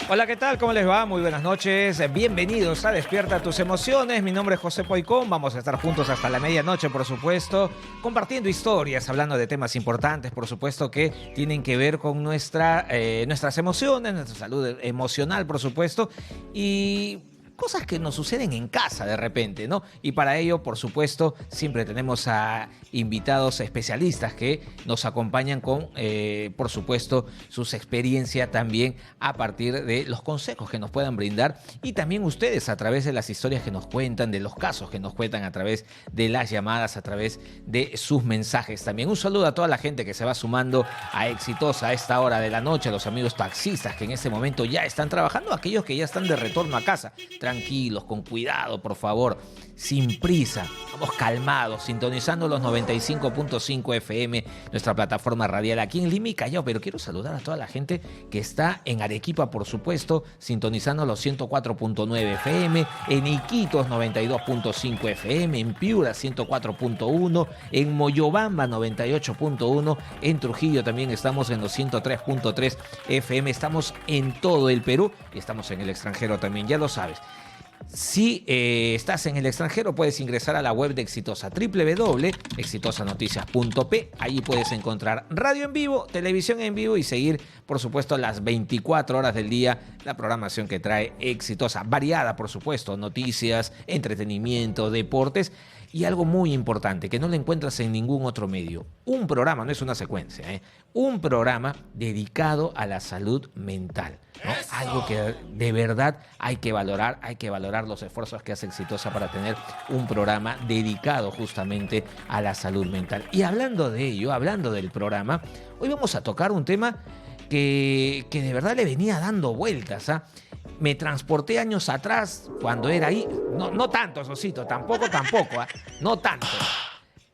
Hola, ¿qué tal? ¿Cómo les va? Muy buenas noches. Bienvenidos a Despierta tus emociones. Mi nombre es José Poicón. Vamos a estar juntos hasta la medianoche, por supuesto, compartiendo historias, hablando de temas importantes, por supuesto, que tienen que ver con nuestras emociones, nuestra salud emocional, por supuesto, y cosas que nos suceden en casa de repente, ¿no? Y para ello, por supuesto, siempre tenemos a invitados especialistas que nos acompañan con, por supuesto, sus experiencias también a partir de los consejos que nos puedan brindar y también ustedes a través de las historias que nos cuentan, de los casos que nos cuentan a través de las llamadas, a través de sus mensajes también. Un saludo a toda la gente que se va sumando a Exitosa a esta hora de la noche, a los amigos taxistas que en este momento ya están trabajando, aquellos que ya están de retorno a casa. Tranquilos, con cuidado, por favor, sin prisa, vamos calmados, sintonizando los 95.5 FM, nuestra plataforma radial aquí en Lima y Callao. Pero quiero saludar a toda la gente que está en Arequipa, por supuesto, sintonizando los 104.9 FM, en Iquitos 92.5 FM, en Piura 104.1, en Moyobamba 98.1, en Trujillo también estamos en los 103.3 FM, estamos en todo el Perú y estamos en el extranjero también, ya lo sabes. Si estás en el extranjero, puedes ingresar a la web de Exitosa, www.exitosanoticias.p. Allí puedes encontrar radio en vivo, televisión en vivo y seguir, por supuesto, las 24 horas del día la programación que trae Exitosa. Variada, por supuesto, noticias, entretenimiento, deportes y algo muy importante que no lo encuentras en ningún otro medio. Un programa, no es una secuencia, un programa dedicado a la salud mental, ¿no? Algo que de verdad hay que valorar los esfuerzos que hace Exitosa para tener un programa dedicado justamente a la salud mental. Y hablando de ello, hablando del programa, hoy vamos a tocar un tema que de verdad le venía dando vueltas, ¿ah? Me transporté años atrás cuando era ahí, no tanto, Sosito, tampoco, ¿ah? No tanto,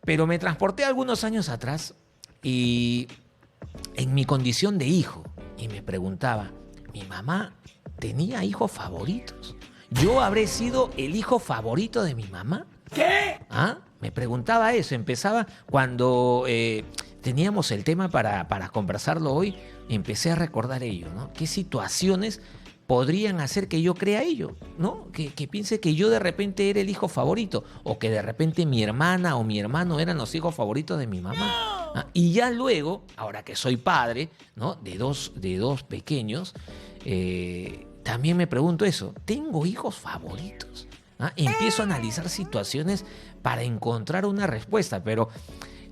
pero me transporté algunos años atrás y en mi condición de hijo y me preguntaba, ¿mi mamá tenía hijos favoritos? ¿Yo habré sido el hijo favorito de mi mamá? ¿Qué? ¿Ah? Me preguntaba eso. Empezaba cuando teníamos el tema para conversarlo hoy. Empecé a recordar ello, ¿no? ¿Qué situaciones podrían hacer que yo crea ello, ¿no? Que piense que yo de repente era el hijo favorito o que de repente mi hermana o mi hermano eran los hijos favoritos de mi mamá. ¿Ah? Y ya luego, ahora que soy padre, ¿no? de dos pequeños, también me pregunto eso, ¿tengo hijos favoritos? ¿Ah? Empiezo a analizar situaciones para encontrar una respuesta, pero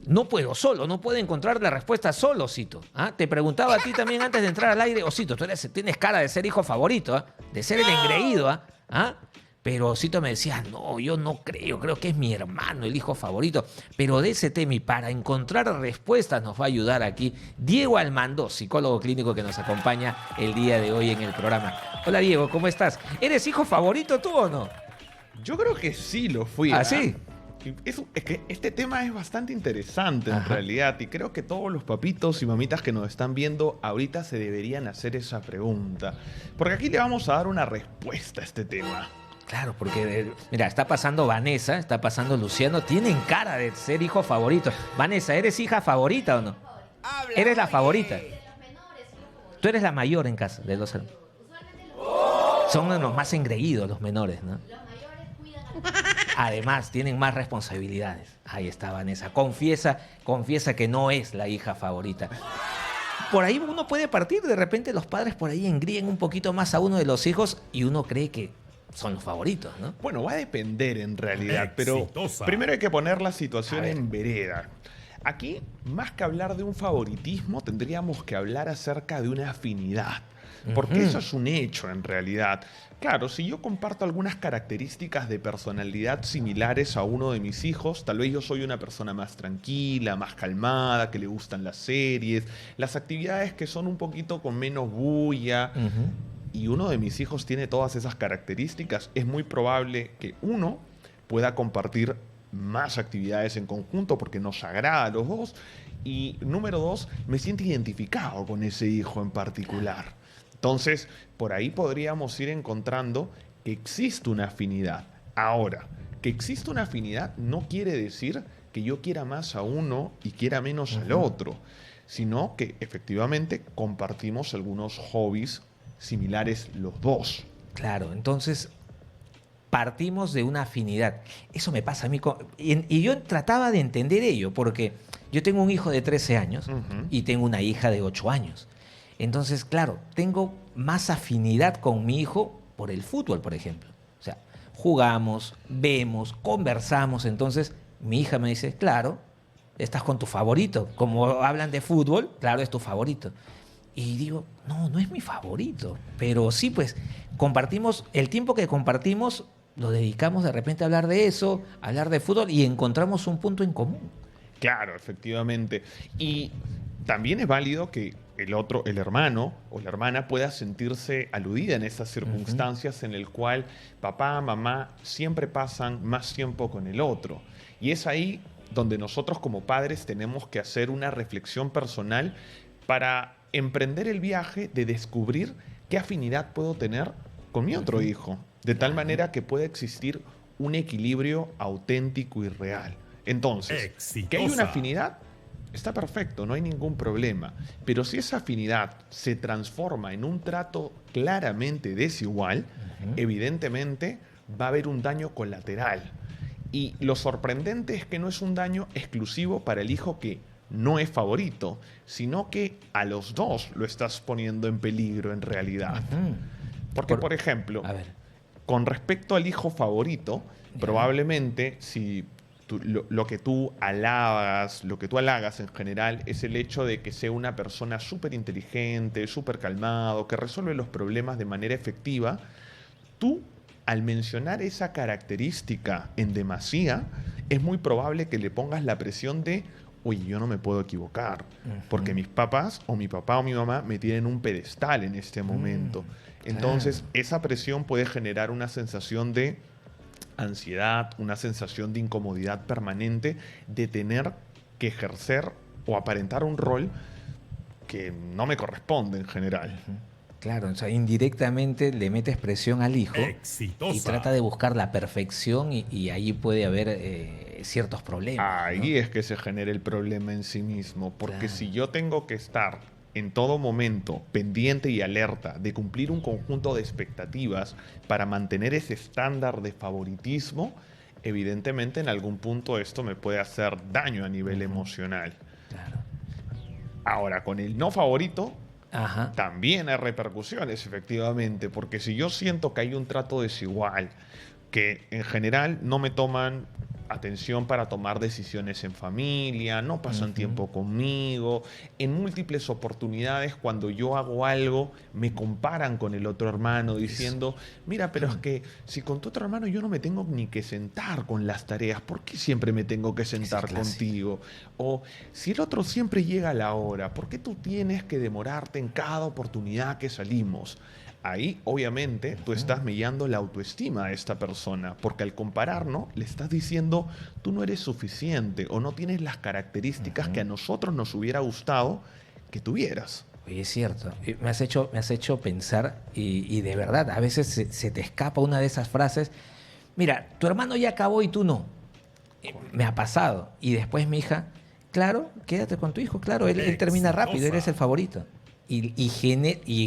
no puedo solo, no puedo encontrar la respuesta solo, Osito. ¿Ah? Te preguntaba a ti también antes de entrar al aire, Osito, tienes cara de ser hijo favorito, ¿ah? De ser el engreído, ¿ah? ¿Ah? Pero Osito me decía, no, yo no creo que es mi hermano el hijo favorito. Pero de ese tema y para encontrar respuestas nos va a ayudar aquí Diego Almandó, psicólogo clínico que nos acompaña el día de hoy en el programa. Hola Diego, ¿cómo estás? ¿Eres hijo favorito tú o no? Yo creo que sí lo fui. ¿Ah, sí? Es que este tema es bastante interesante en Ajá. realidad y creo que todos los papitos y mamitas que nos están viendo ahorita se deberían hacer esa pregunta. Porque aquí le vamos a dar una respuesta a este tema. Claro, porque, mira, está pasando Vanessa, está pasando Luciano, tienen cara de ser hijo favorito. Vanessa, ¿eres hija favorita o no? ¿Eres la favorita? Tú eres la mayor en casa de los hermanos. Son los más engreídos los menores, ¿no? Además, tienen más responsabilidades. Ahí está Vanessa. Confiesa que no es la hija favorita. Por ahí uno puede partir, de repente los padres por ahí engríen un poquito más a uno de los hijos y uno cree que son los favoritos, ¿no? Bueno, va a depender en realidad, pero Exitosa. primero hay que poner la situación A ver. en vereda. Aquí, más que hablar de un favoritismo, tendríamos que hablar acerca de una afinidad. Porque Ujú. eso es un hecho en realidad. Claro, si yo comparto algunas características de personalidad similares a uno de mis hijos, tal vez yo soy una persona más tranquila, más calmada, que le gustan las series, las actividades que son un poquito con menos bulla, Ujú. y uno de mis hijos tiene todas esas características, es muy probable que uno pueda compartir más actividades en conjunto porque nos agrada a los dos. Y número dos, me siento identificado con ese hijo en particular. Entonces, por ahí podríamos ir encontrando que existe una afinidad. Ahora, que existe una afinidad no quiere decir que yo quiera más a uno y quiera menos al otro, sino que efectivamente compartimos algunos hobbies similares los dos. Claro, entonces partimos de una afinidad. Eso me pasa a mí. Y yo trataba de entender ello, porque yo tengo un hijo de 13 años y tengo una hija de 8 años. Entonces, claro, tengo más afinidad con mi hijo por el fútbol, por ejemplo. O sea, jugamos, vemos, conversamos. Entonces, mi hija me dice, claro, estás con tu favorito. Como hablan de fútbol, claro, es tu favorito. Y digo, no, no es mi favorito. Pero sí, pues, compartimos, el tiempo que compartimos lo dedicamos de repente a hablar de eso, a hablar de fútbol y encontramos un punto en común. Claro, efectivamente. Y también es válido que el hermano o la hermana pueda sentirse aludida en esas circunstancias en el cual papá, mamá siempre pasan más tiempo con el otro. Y es ahí donde nosotros como padres tenemos que hacer una reflexión personal para emprender el viaje de descubrir qué afinidad puedo tener con mi otro hijo, de tal manera que pueda existir un equilibrio auténtico y real. Entonces, que hay una afinidad, está perfecto, no hay ningún problema. Pero si esa afinidad se transforma en un trato claramente desigual, evidentemente va a haber un daño colateral. Y lo sorprendente es que no es un daño exclusivo para el hijo que no es favorito, sino que a los dos lo estás poniendo en peligro en realidad. Porque, por ejemplo, con respecto al hijo favorito, probablemente si lo que tú halagas en general es el hecho de que sea una persona súper inteligente, súper calmado, que resuelve los problemas de manera efectiva, tú, al mencionar esa característica en demasía, es muy probable que le pongas la presión de, oye, yo no me puedo equivocar, porque mis papás o mi papá o mi mamá me tienen un pedestal en este momento. Entonces, esa presión puede generar una sensación de ansiedad, una sensación de incomodidad permanente, de tener que ejercer o aparentar un rol que no me corresponde en general. Claro, o sea, indirectamente le metes presión al hijo y trata de buscar la perfección y ahí puede haber ciertos problemas. Ahí ¿no? es que se genera el problema en sí mismo, porque si yo tengo que estar en todo momento pendiente y alerta de cumplir un conjunto de expectativas para mantener ese estándar de favoritismo, evidentemente en algún punto esto me puede hacer daño a nivel emocional. Claro. Ahora, con el no favorito, también hay repercusiones, efectivamente, porque si yo siento que hay un trato desigual, que en general no me toman atención para tomar decisiones en familia, no pasan tiempo conmigo, en múltiples oportunidades cuando yo hago algo me comparan con el otro hermano diciendo, mira, pero es que si con tu otro hermano yo no me tengo ni que sentar con las tareas, ¿por qué siempre me tengo que sentar contigo? O si el otro siempre llega a la hora, ¿por qué tú tienes que demorarte en cada oportunidad que salimos? Ahí, obviamente, tú estás mellando la autoestima de esta persona, porque al compararnos, le estás diciendo, tú no eres suficiente o no tienes las características que a nosotros nos hubiera gustado que tuvieras. Oye, es cierto. Me has hecho pensar y de verdad, a veces se te escapa una de esas frases. Mira, tu hermano ya acabó y tú no. Me ha pasado. Y después mi hija, claro, quédate con tu hijo, claro, él termina rápido, él es el favorito. Y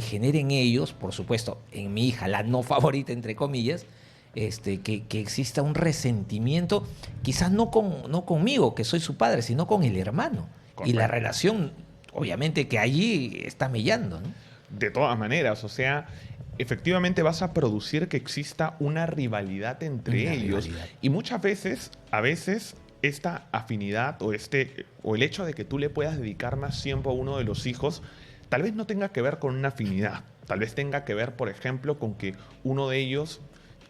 generen ellos, por supuesto, en mi hija, la no favorita, entre comillas, que exista un resentimiento, quizás no conmigo, que soy su padre, sino con el hermano. Correcto. Y la relación, obviamente, que allí está mellando, ¿no? De todas maneras, o sea, efectivamente vas a producir que exista una rivalidad entre ellos. Y muchas veces, esta afinidad o el hecho de que tú le puedas dedicar más tiempo a uno de los hijos, tal vez no tenga que ver con una afinidad, tal vez tenga que ver, por ejemplo, con que uno de ellos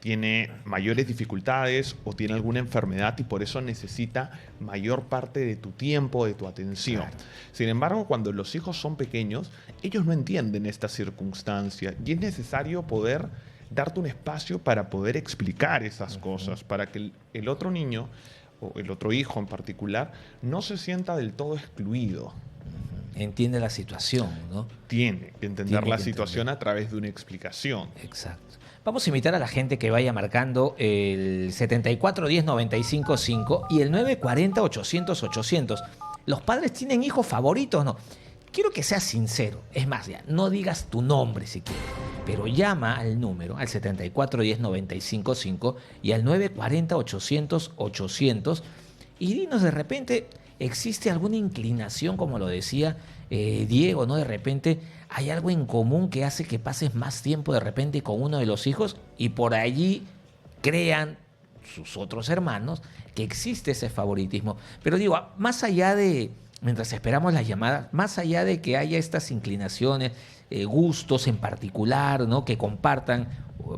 tiene mayores dificultades o tiene alguna enfermedad y por eso necesita mayor parte de tu tiempo, de tu atención. Claro. Sin embargo, cuando los hijos son pequeños, ellos no entienden esta circunstancia y es necesario poder darte un espacio para poder explicar esas cosas, para que el otro niño o el otro hijo en particular no se sienta del todo excluido. Entiende la situación, ¿no? Tiene que entender la situación a través de una explicación. Exacto. Vamos a invitar a la gente que vaya marcando el 74 10 95 5 y el 940 800 800. ¿Los padres tienen hijos favoritos o no? Quiero que seas sincero. Es más, ya, no digas tu nombre si quieres. pero llama al número, al 7410-955 y al 940-800-800 y dinos de repente, ¿existe alguna inclinación, como lo decía Diego, ¿no? De repente hay algo en común que hace que pases más tiempo de repente con uno de los hijos y por allí crean sus otros hermanos que existe ese favoritismo. Pero digo, más allá de, mientras esperamos las llamadas, más allá de que haya estas inclinaciones, gustos en particular, ¿no? Que compartan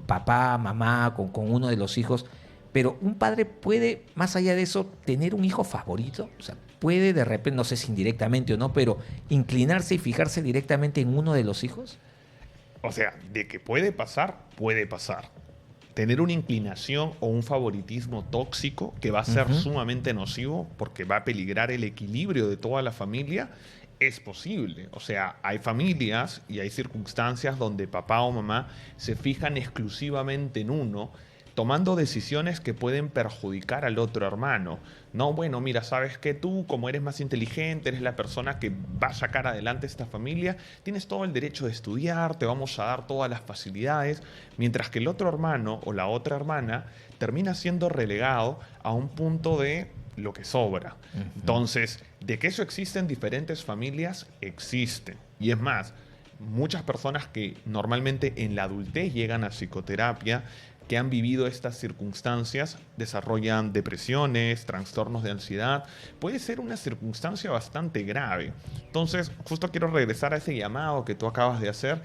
papá, mamá con uno de los hijos, pero un padre puede, más allá de eso, tener un hijo favorito. O sea, puede de repente, no sé si indirectamente o no, pero inclinarse y fijarse directamente en uno de los hijos. O sea, de que puede pasar, puede pasar. Tener una inclinación o un favoritismo tóxico que va a ser sumamente nocivo porque va a peligrar el equilibrio de toda la familia, es posible. O sea, hay familias y hay circunstancias donde papá o mamá se fijan exclusivamente en uno, tomando decisiones que pueden perjudicar al otro hermano. No, bueno, mira, sabes que tú, como eres más inteligente, eres la persona que va a sacar adelante esta familia, tienes todo el derecho de estudiar, te vamos a dar todas las facilidades, mientras que el otro hermano o la otra hermana termina siendo relegado a un punto de lo que sobra. Entonces, de que eso existe en diferentes familias, existe. Y es más, muchas personas que normalmente en la adultez llegan a psicoterapia, que han vivido estas circunstancias, desarrollan depresiones, trastornos de ansiedad. Puede ser una circunstancia bastante grave. Entonces, justo quiero regresar a ese llamado que tú acabas de hacer.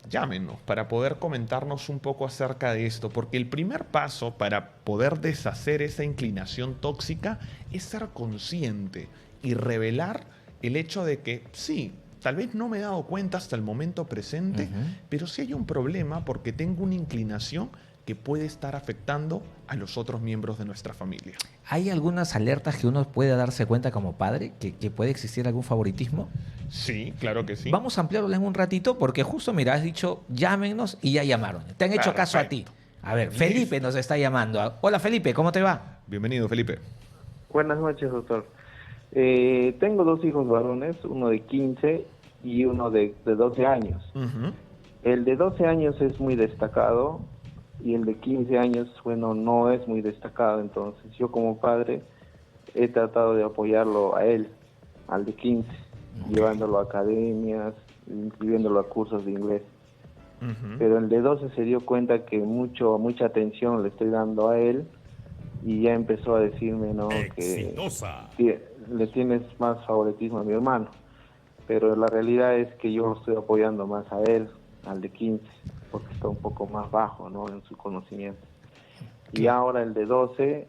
Llámenos para poder comentarnos un poco acerca de esto, porque el primer paso para poder deshacer esa inclinación tóxica es ser consciente y revelar el hecho de que sí, tal vez no me he dado cuenta hasta el momento presente, pero sí hay un problema porque tengo una inclinación que puede estar afectando a los otros miembros de nuestra familia. ¿Hay algunas alertas que uno puede darse cuenta como padre que puede existir algún favoritismo? Sí, claro que sí. Vamos a ampliarlo en un ratito porque justo, mira, has dicho llámenos y ya llamaron. Te han hecho caso a ti. A ver, Felipe nos está llamando. Hola Felipe, ¿cómo te va? Bienvenido, Felipe. Buenas noches, doctor. Tengo dos hijos varones, uno de 15 y uno de 12 años. El de 12 años es muy destacado y el de 15 años, bueno, no es muy destacado. Entonces yo como padre he tratado de apoyarlo a él, al de 15, llevándolo a academias, inscribiéndolo a cursos de inglés. Pero el de 12 se dio cuenta que mucha atención le estoy dando a él y ya empezó a decirme, ¿no?, Exitosa. que le tienes más favoritismo a mi hermano. Pero la realidad es que yo lo estoy apoyando más a él, al de 15, porque está un poco más bajo, ¿no?, en su conocimiento. Y ahora el de 12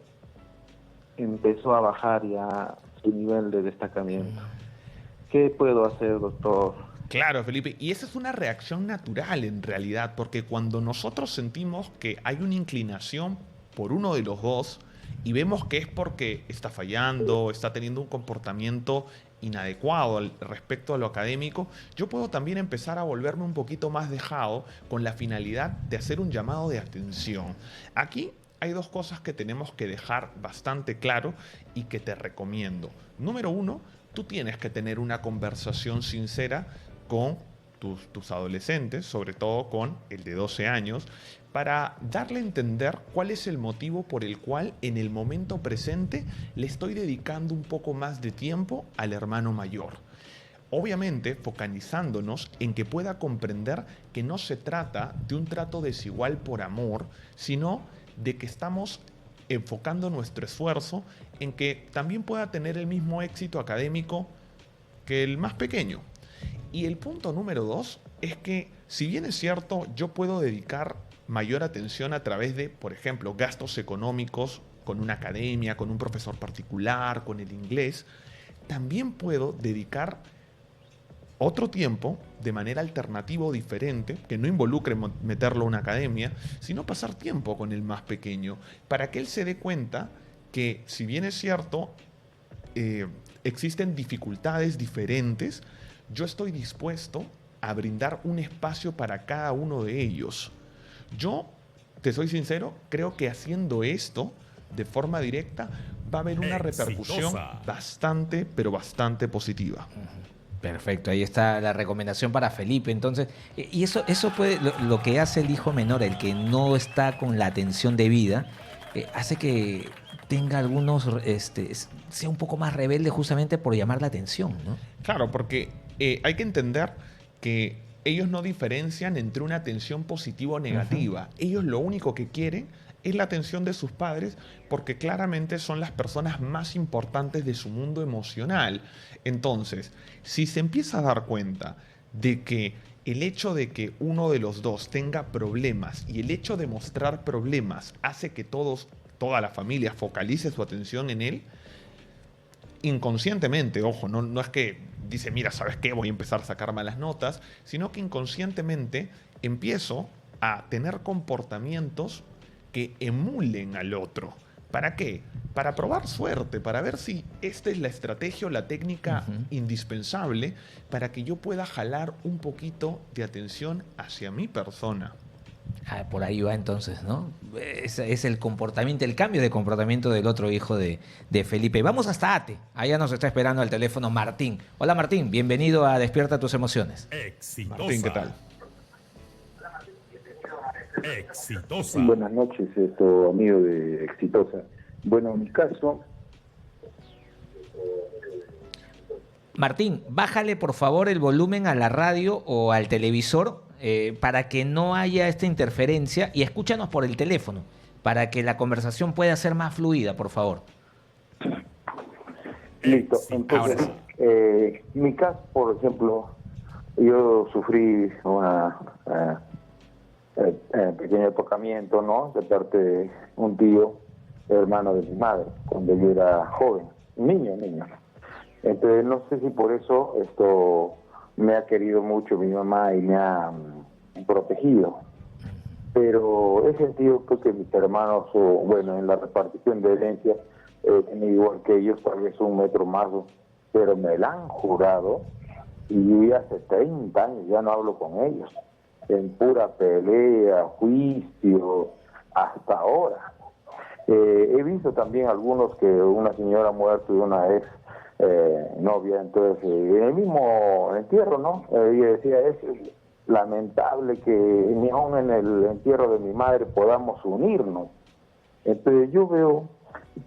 empezó a bajar ya su nivel de destacamiento. ¿Qué puedo hacer, doctor? Claro, Felipe, y esa es una reacción natural en realidad, porque cuando nosotros sentimos que hay una inclinación por uno de los dos y vemos que es porque está fallando, está teniendo un comportamiento inadecuado respecto a lo académico, yo puedo también empezar a volverme un poquito más dejado con la finalidad de hacer un llamado de atención. Aquí hay dos cosas que tenemos que dejar bastante claro y que te recomiendo. Número uno, tú tienes que tener una conversación sincera con tus adolescentes, sobre todo con el de 12 años, para darle a entender cuál es el motivo por el cual en el momento presente le estoy dedicando un poco más de tiempo al hermano mayor. Obviamente focalizándonos en que pueda comprender que no se trata de un trato desigual por amor, sino de que estamos enfocando nuestro esfuerzo en que también pueda tener el mismo éxito académico que el más pequeño. Y el punto número 2 es que, si bien es cierto, yo puedo dedicar mayor atención a través de, por ejemplo, gastos económicos con una academia, con un profesor particular, con el inglés, también puedo dedicar otro tiempo de manera alternativa o diferente, que no involucre meterlo a una academia, sino pasar tiempo con el más pequeño, para que él se dé cuenta que, si bien es cierto, existen dificultades diferentes, yo estoy dispuesto a brindar un espacio para cada uno de ellos. Yo, te soy sincero, creo que haciendo esto de forma directa va a haber una repercusión bastante, pero bastante positiva. Perfecto, ahí está la recomendación para Felipe. Entonces, y eso puede, lo que hace el hijo menor, el que no está con la atención debida, hace que tenga algunos, sea un poco más rebelde justamente por llamar la atención, ¿no? Claro, porque hay que entender que ellos no diferencian entre una atención positiva o negativa. Ellos lo único que quieren es la atención de sus padres porque claramente son las personas más importantes de su mundo emocional. Entonces, si se empieza a dar cuenta de que el hecho de que uno de los dos tenga problemas y el hecho de mostrar problemas hace que toda la familia focalice su atención en él, inconscientemente, ojo, no es que dice, mira, ¿sabes qué? Voy a empezar a sacar malas notas, sino que inconscientemente empiezo a tener comportamientos que emulen al otro. ¿Para qué? Para probar suerte, para ver si esta es la estrategia o la técnica indispensable para que yo pueda jalar un poquito de atención hacia mi persona. Por ahí va entonces, ¿no? Es el comportamiento, el cambio de comportamiento del otro hijo de Felipe. Vamos hasta Ate. Allá nos está esperando al teléfono Martín. Hola Martín, bienvenido a Despierta tus emociones. Exitosa. Martín, ¿qué tal? Exitosa. Buenas noches, amigo de Exitosa. Bueno, en mi caso, Martín, bájale por favor el volumen a la radio o al televisor para que no haya esta interferencia y escúchanos por el teléfono para que la conversación pueda ser más fluida, por favor. listo. Entonces, mi caso, por ejemplo, yo sufrí una pequeño tocamiento, ¿no? De parte de un tío, hermano de mi madre, cuando yo era joven, niño. Entonces, no sé si por eso esto me ha querido mucho mi mamá y me ha protegido. Pero he sentido pues, que mis hermanos, bueno, en la repartición de herencia, igual que ellos, tal vez 1 metro más, pero me la han jurado y yo hace 30 años ya no hablo con ellos. En pura pelea, juicio, hasta ahora. He visto también algunos que una señora muerta y una ex novia, entonces en el mismo entierro, ¿no? Ella decía, es lamentable que ni aún en el entierro de mi madre podamos unirnos. Entonces yo veo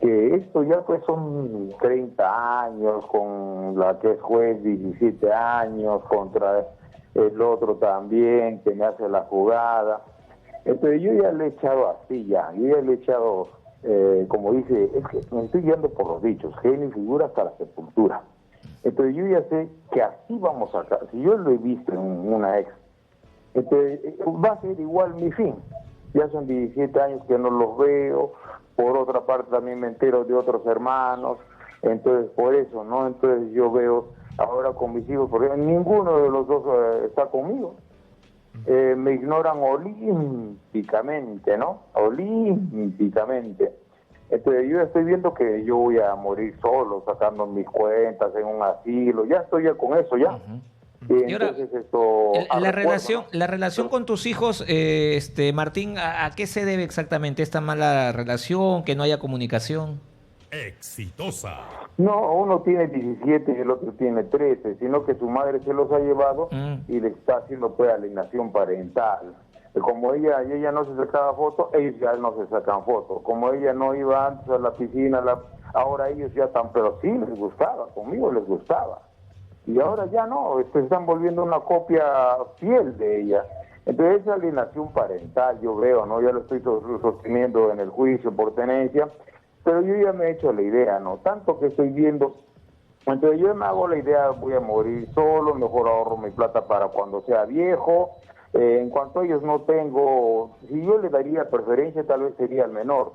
que esto ya pues son 30 años, con la que es juez 17 años, contra el otro también, que me hace la jugada. Entonces yo ya le he echado así yo ya le he echado, como dice, es que me estoy guiando por los dichos, genio y figura hasta la sepultura. Entonces yo ya sé que así vamos a, si yo lo he visto en una ex, entonces va a ser igual mi fin. Ya son 17 años que no los veo, por otra parte también me entero de otros hermanos, entonces por eso, ¿no? Entonces yo veo ahora con mis hijos, porque ninguno de los dos está conmigo. Me ignoran olímpicamente, ¿no? Olímpicamente. Entonces yo estoy viendo que yo voy a morir solo, sacando mis cuentas en un asilo, ya estoy ya con eso, ya. Y ahora, la relación con tus hijos, Martín, ¿a qué se debe exactamente esta mala relación, que no haya comunicación? Exitosa. No, uno tiene 17 y el otro tiene 13, sino que su madre se los ha llevado y le está haciendo pues alienación parental. Como ella no se sacaba fotos, ellos ya no se sacan fotos. Como ella no iba antes a la piscina, ahora ellos ya están, pero sí les gustaba, conmigo les gustaba. Y ahora ya no, se están volviendo una copia fiel de ella. Entonces esa alienación parental yo veo, ¿no? Ya lo estoy sosteniendo en el juicio por tenencia, pero yo ya me he hecho la idea, ¿no? Tanto que estoy viendo, entonces yo me hago la idea, voy a morir solo, mejor ahorro mi plata para cuando sea viejo. En cuanto a ellos no tengo, si yo le daría preferencia tal vez sería el menor,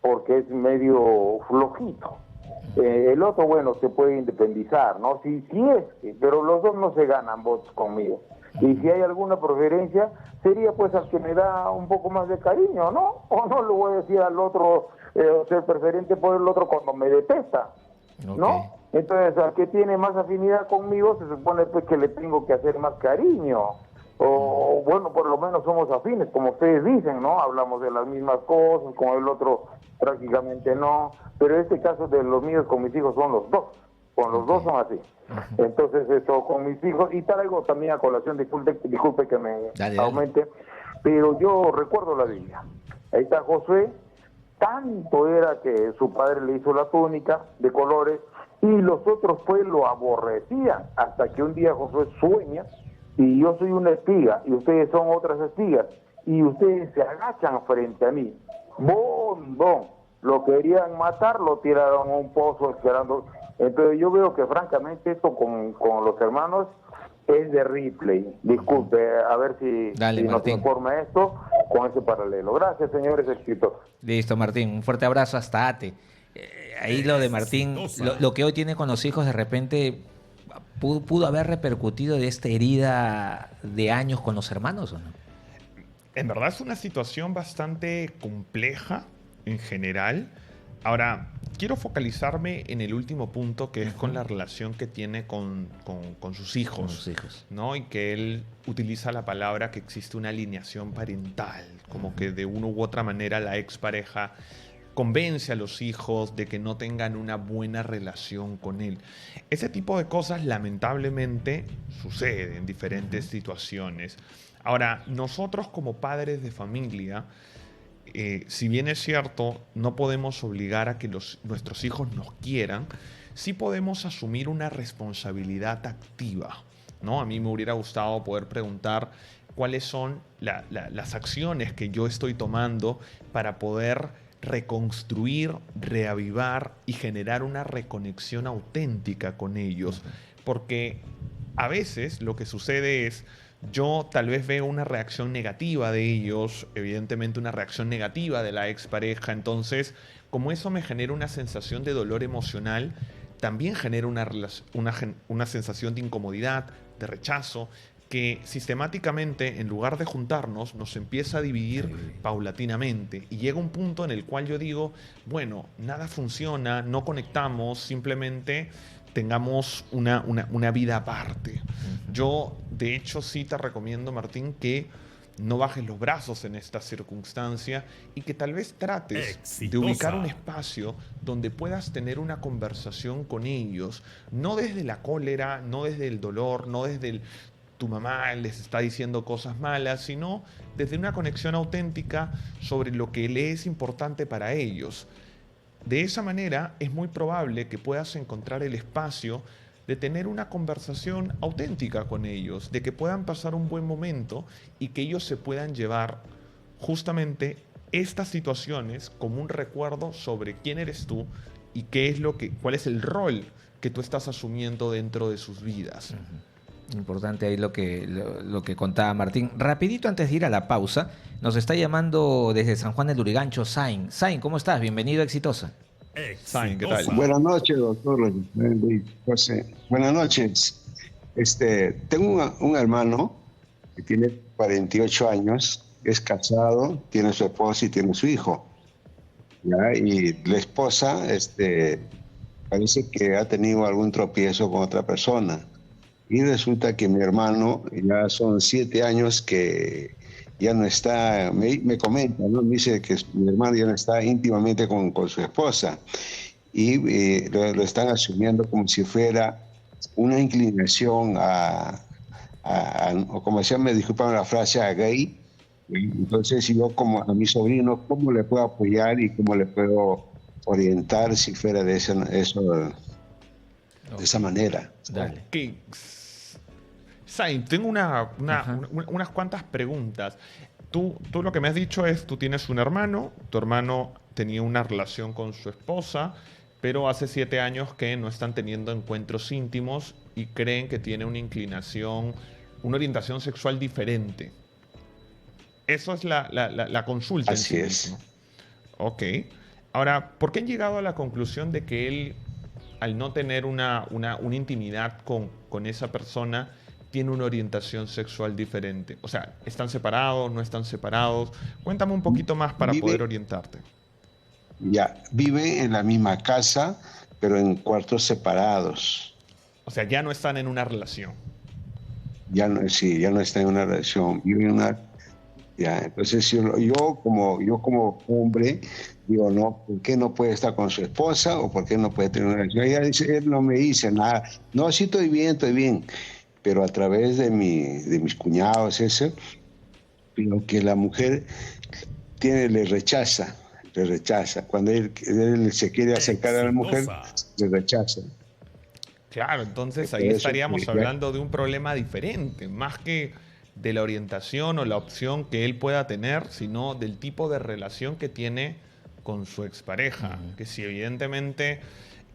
porque es medio flojito. El otro, bueno, se puede independizar, ¿no? Sí es, pero los dos no se ganan votos conmigo. Y si hay alguna preferencia, sería pues al que me da un poco más de cariño, ¿no? O no le voy a decir al otro, ser preferente por el otro cuando me detesta, ¿no? Entonces, al que tiene más afinidad conmigo, se supone pues que le tengo que hacer más cariño. O bueno, por lo menos somos afines, como ustedes dicen, ¿no? Hablamos de las mismas cosas, con el otro prácticamente no. Pero este caso de los míos con mis hijos son los dos. con los dos son así. Entonces, esto con mis hijos, y traigo también a colación, disculpe que me Dale. aumente, pero yo recuerdo la Biblia. Ahí está Josué, tanto era que su padre le hizo la túnica de colores y los otros pues lo aborrecían, hasta que un día Josué sueña y yo soy una espiga y ustedes son otras espigas y ustedes se agachan frente a mí. ¡Bom! Lo querían matar, lo tiraron a un pozo esperando. Entonces yo veo que francamente esto con los hermanos es de Ripley. Disculpe, a ver si nos Martín. informa esto con ese paralelo. Gracias, señores exitosos. Listo, Martín. Un fuerte abrazo hasta Ate. Ahí lo de Martín, lo que hoy tiene con los hijos, de repente pudo haber repercutido de esta herida de años con los hermanos, ¿o no? En verdad es una situación bastante compleja en general. Ahora, quiero focalizarme en el último punto, que es con la relación que tiene con sus hijos. Con sus hijos. ¿No? Y que él utiliza la palabra que existe una alineación parental, como que de una u otra manera la expareja convence a los hijos de que no tengan una buena relación con él. Ese tipo de cosas lamentablemente sucede en diferentes situaciones. Ahora, nosotros como padres de familia, si bien es cierto, no podemos obligar a que nuestros hijos nos quieran, sí podemos asumir una responsabilidad activa, ¿no? A mí me hubiera gustado poder preguntar cuáles son las acciones que yo estoy tomando para poder reconstruir, reavivar y generar una reconexión auténtica con ellos. Porque a veces lo que sucede es, yo tal vez veo una reacción negativa de ellos, evidentemente una reacción negativa de la expareja, entonces como eso me genera una sensación de dolor emocional, también genera una sensación de incomodidad, de rechazo, que sistemáticamente, en lugar de juntarnos, nos empieza a dividir paulatinamente. Y llega un punto en el cual yo digo, bueno, nada funciona, no conectamos, simplemente tengamos una vida aparte. Yo, de hecho, sí te recomiendo, Martín, que no bajes los brazos en esta circunstancia y que tal vez trates de ubicar un espacio donde puedas tener una conversación con ellos, no desde la cólera, no desde el dolor, no desde tu mamá les está diciendo cosas malas, sino desde una conexión auténtica sobre lo que le es importante para ellos. De esa manera es muy probable que puedas encontrar el espacio de tener una conversación auténtica con ellos, de que puedan pasar un buen momento y que ellos se puedan llevar justamente estas situaciones como un recuerdo sobre quién eres tú y cuál es el rol que tú estás asumiendo dentro de sus vidas. Importante ahí lo que contaba Martín. Rapidito antes de ir a la pausa, nos está llamando desde San Juan del Lurigancho Zain. Zain, ¿cómo estás? Bienvenido a Exitosa. Zain, ¿qué tal? Buenas noches, doctor Luis José. Buenas noches. Tengo un hermano que tiene 48 años, es casado, tiene su esposa y tiene su hijo. ¿Ya? Y la esposa parece que ha tenido algún tropiezo con otra persona. Y resulta que mi hermano, ya son 7 años que ya no está, me comenta, ¿no? Me dice que mi hermano ya no está íntimamente con su esposa. Y lo están asumiendo como si fuera una inclinación o como se llama, disculpame la frase, a gay. Entonces yo como a mi sobrino, ¿cómo le puedo apoyar y cómo le puedo orientar si fuera de esa manera? Dale. Okay. Zain, tengo unas cuantas preguntas. Tú lo que me has dicho es, tú tienes un hermano, tu hermano tenía una relación con su esposa, pero hace 7 años que no están teniendo encuentros íntimos y creen que tiene una inclinación, una orientación sexual diferente. Eso es la consulta. Así en sí es. mismo. Ok. Ahora, ¿por qué han llegado a la conclusión de que él, al no tener una intimidad con esa persona, tiene una orientación sexual diferente? O sea, ¿están separados, no están separados? Cuéntame un poquito más para poder orientarte. Ya, vive en la misma casa, pero en cuartos separados. O sea, ya no están en una relación. Ya no está en una relación. Vive Ya, entonces yo como hombre digo, no, ¿por qué no puede estar con su esposa o por qué no puede tener una relación? Él no me dice nada. No, sí estoy bien. Pero a través de mis cuñados, eso, lo que la mujer le rechaza. Cuando él se quiere acercar a la mujer, le rechaza. Claro, entonces ahí estaríamos hablando de un problema diferente, más que de la orientación o la opción que él pueda tener, sino del tipo de relación que tiene con su expareja. Que si evidentemente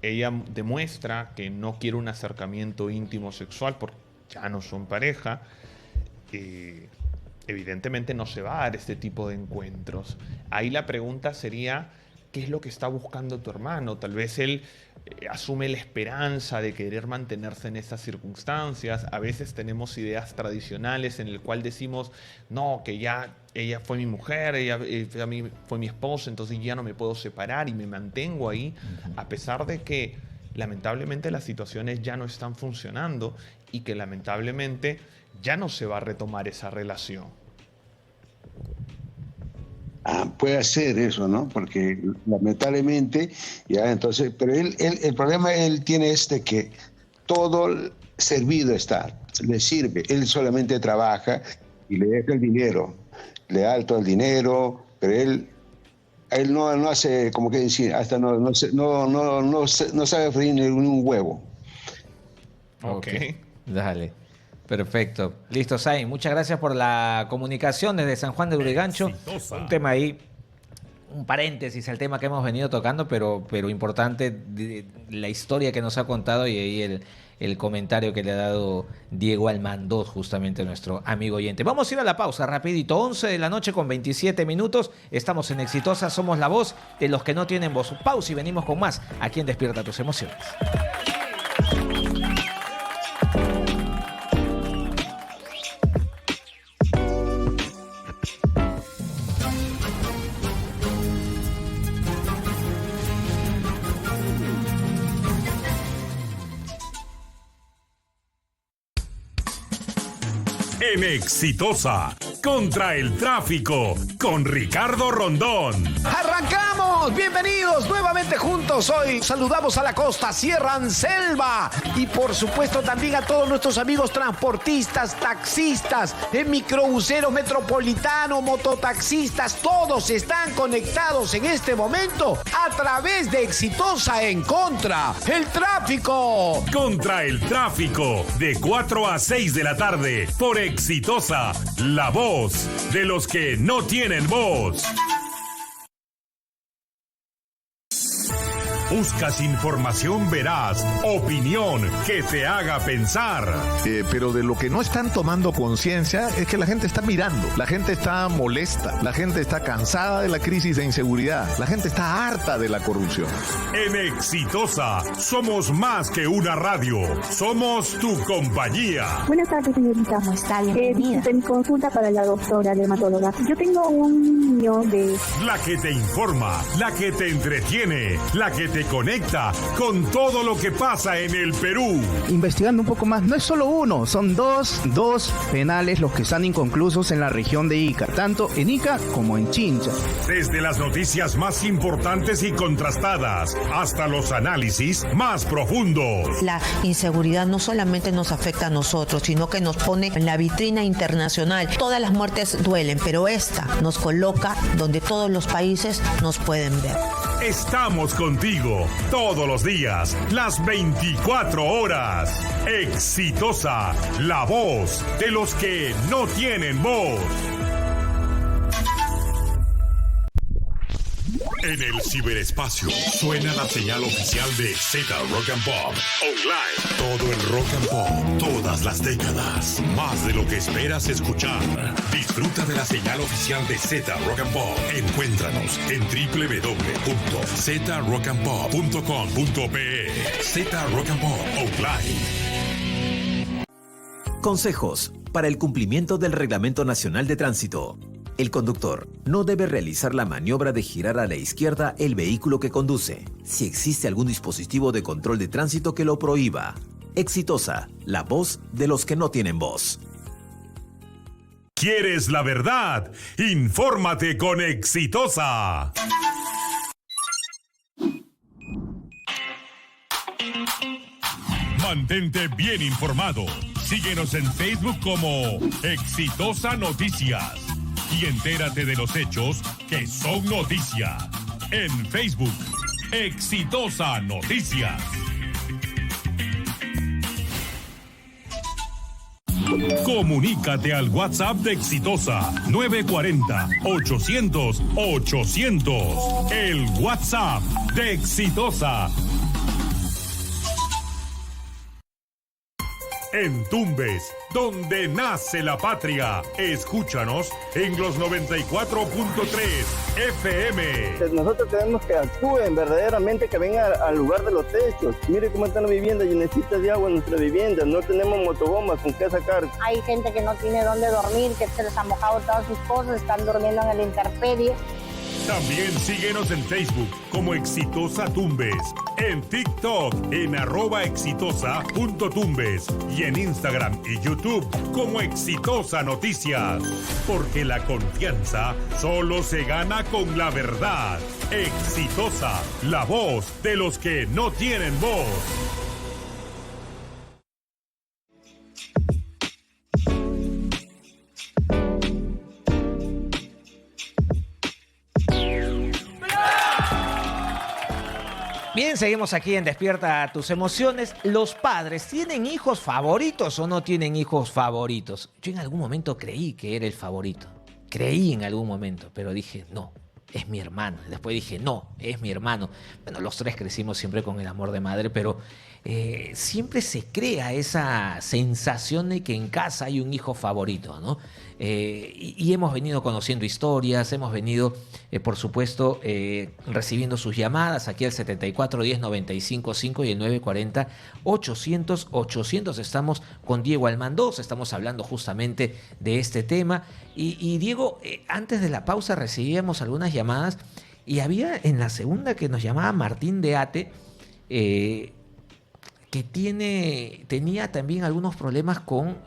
ella demuestra que no quiere un acercamiento íntimo sexual porque ya no son pareja, evidentemente no se va a dar este tipo de encuentros. Ahí la pregunta sería, ¿qué es lo que está buscando tu hermano? Tal vez él asume la esperanza de querer mantenerse en esas circunstancias. A veces tenemos ideas tradicionales en el cual decimos, no, que ya ella fue mi mujer, ella a mí fue mi esposa, entonces ya no me puedo separar y me mantengo ahí, a pesar de que lamentablemente las situaciones ya no están funcionando y que lamentablemente ya no se va a retomar esa relación. Puede ser eso, ¿no? Porque lamentablemente, ya entonces, pero el problema él tiene que todo servido está, le sirve, él solamente trabaja y le deja el dinero, le da todo el dinero, pero él no hace, como que decir, hasta no sabe freír ni un huevo. Ok, dale. Perfecto. Listo, Zain. Muchas gracias por la comunicación desde San Juan de Lurigancho. Un tema ahí, un paréntesis al tema que hemos venido tocando, pero importante la historia que nos ha contado y ahí el comentario que le ha dado Diego Almandós, justamente nuestro amigo oyente. Vamos a ir a la pausa rapidito. 11 de la noche con 27 minutos. Estamos en Exitosa. Somos la voz de los que no tienen voz. Pausa y venimos con más aquí en Despierta Tus Emociones. En Exitosa, contra el tráfico, con Ricardo Rondón. ¡Arrancamos! Bienvenidos nuevamente juntos. Hoy saludamos a la costa, cierran selva. Y por supuesto también a todos nuestros amigos transportistas, taxistas, microbuseros metropolitanos, mototaxistas. Todos están conectados en este momento a través de Exitosa en Contra el Tráfico. Contra el tráfico, de 4 a 6 de la tarde, por Exitosa, la voz de los que no tienen voz. Buscas información veraz, opinión que te haga pensar. Pero de lo que no están tomando conciencia es que la gente está mirando, la gente está molesta, la gente está cansada de la crisis de inseguridad, la gente está harta de la corrupción. En Exitosa, somos más que una radio, somos tu compañía. Buenas tardes, señorita. ¿Cómo está? Bienvenida. Mi consulta para la doctora dermatóloga. Yo tengo un niño de... La que te informa, la que te entretiene, la que te conecta con todo lo que pasa en el Perú. Investigando un poco más, no es solo uno, son dos penales los que están inconclusos en la región de Ica, tanto en Ica como en Chincha. Desde las noticias más importantes y contrastadas hasta los análisis más profundos. La inseguridad no solamente nos afecta a nosotros, sino que nos pone en la vitrina internacional. Todas las muertes duelen, pero esta nos coloca donde todos los países nos pueden ver. Estamos contigo todos los días, las 24 horas. Exitosa, la voz de los que no tienen voz. En el ciberespacio suena la señal oficial de Z Rock and Pop Online. Todo el rock and pop, todas las décadas, más de lo que esperas escuchar. Disfruta de la señal oficial de Z Rock and Pop. Encuéntranos en www.zrockandpop.com.pe. Z Rock and Pop Online. Consejos para el cumplimiento del Reglamento Nacional de Tránsito. El conductor no debe realizar la maniobra de girar a la izquierda el vehículo que conduce, si existe algún dispositivo de control de tránsito que lo prohíba. Exitosa, la voz de los que no tienen voz. ¿Quieres la verdad? Infórmate con Exitosa. Mantente bien informado. Síguenos en Facebook como Exitosa Noticias y entérate de los hechos que son noticia. En Facebook, Exitosa Noticias. Comunícate al WhatsApp de Exitosa 940-800-800. El WhatsApp de Exitosa. En Tumbes, donde nace la patria. Escúchanos en los 94.3 FM. Nosotros queremos que actúen verdaderamente, que vengan al lugar de los hechos. Mire cómo están las viviendas, llenecitas de agua en nuestra vivienda. No tenemos motobombas con qué sacar. Hay gente que no tiene dónde dormir, que se les ha mojado todas sus cosas, están durmiendo en el intemperie. También síguenos en Facebook como Exitosa Tumbes, en TikTok en @exitosa.tumbes y en Instagram y YouTube como Exitosa Noticias. Porque la confianza solo se gana con la verdad. Exitosa, la voz de los que no tienen voz. Bien, seguimos aquí en Despierta tus emociones. ¿Los padres tienen hijos favoritos o no tienen hijos favoritos? Yo en algún momento creí que era el favorito. Creí en algún momento, pero dije, no, es mi hermano. Después dije, no, es mi hermano. Bueno, los tres crecimos siempre con el amor de madre, pero siempre se crea esa sensación de que en casa hay un hijo favorito, ¿no? Y hemos venido conociendo historias, hemos venido, por supuesto, recibiendo sus llamadas aquí al 7410-955 y el 940-800-800. Estamos con Diego Almandoz, estamos hablando justamente de este tema. Y Diego, antes de la pausa recibíamos algunas llamadas y había en la segunda que nos llamaba Martín de Ate, que tenía también algunos problemas con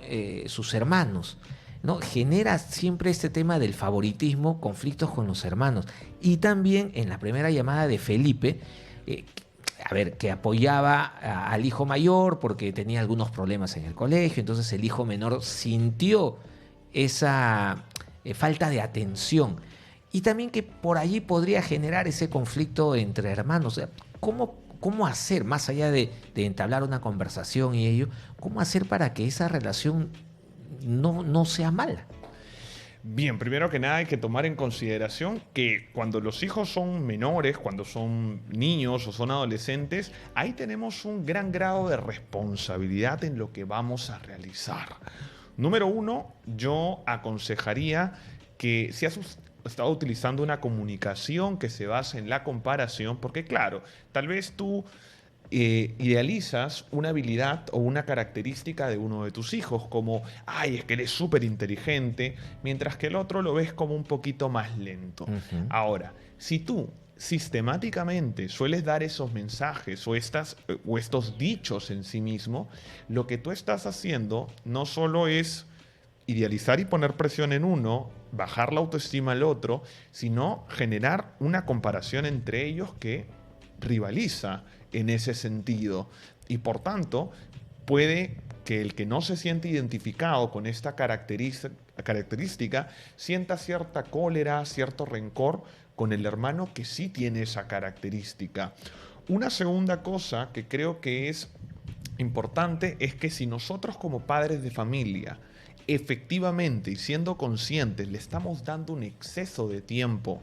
sus hermanos, ¿no? Genera siempre este tema del favoritismo, conflictos con los hermanos. Y también en la primera llamada de Felipe, que apoyaba al hijo mayor porque tenía algunos problemas en el colegio, entonces el hijo menor sintió esa falta de atención. Y también que por allí podría generar ese conflicto entre hermanos. O sea, ¿cómo hacer, más allá de entablar una conversación y ello, cómo hacer para que esa relación no sea mala? Bien, primero que nada hay que tomar en consideración que cuando los hijos son menores, cuando son niños o son adolescentes, ahí tenemos un gran grado de responsabilidad en lo que vamos a realizar. Número uno, yo aconsejaría que si has estado utilizando una comunicación que se basa en la comparación, porque claro, tal vez tú idealizas una habilidad o una característica de uno de tus hijos, como, ay, es que eres súper inteligente, mientras que el otro lo ves como un poquito más lento. Uh-huh. Ahora, si tú sistemáticamente sueles dar esos mensajes o estos dichos en sí mismo, lo que tú estás haciendo no solo es idealizar y poner presión en uno, bajar la autoestima al otro, sino generar una comparación entre ellos que rivaliza en ese sentido. Y por tanto, puede que el que no se siente identificado con esta característica sienta cierta cólera, cierto rencor con el hermano que sí tiene esa característica. Una segunda cosa que creo que es importante es que si nosotros como padres de familia efectivamente y siendo conscientes le estamos dando un exceso de tiempo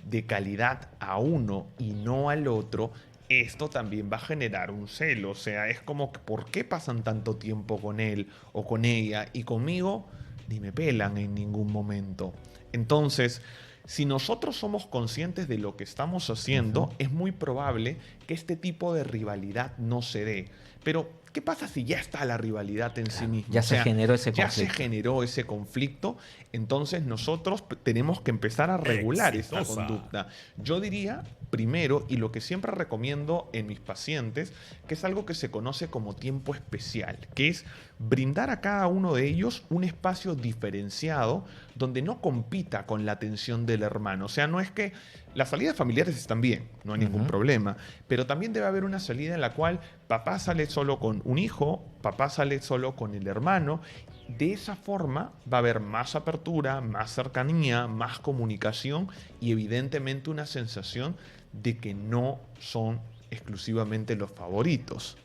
de calidad a uno y no al otro, esto también va a generar un celo. O sea, es como, ¿por qué pasan tanto tiempo con él o con ella y conmigo ni me pelan en ningún momento? Entonces, si nosotros somos conscientes de lo que estamos haciendo, uh-huh, es muy probable que este tipo de rivalidad no se dé. Pero, ¿qué pasa si ya está la rivalidad en sí misma? Ya se generó ese conflicto. Ya se generó ese conflicto, entonces nosotros tenemos que empezar a regular esta conducta. Yo diría, primero, y lo que siempre recomiendo en mis pacientes, que es algo que se conoce como tiempo especial, que es brindar a cada uno de ellos un espacio diferenciado donde no compita con la atención del hermano. O sea, no es que las salidas familiares están bien, no hay ningún problema, pero también debe haber una salida en la cual papá sale solo con un hijo, papá sale solo con el hermano. De esa forma va a haber más apertura, más cercanía, más comunicación y evidentemente una sensación de que no son exclusivamente los favoritos.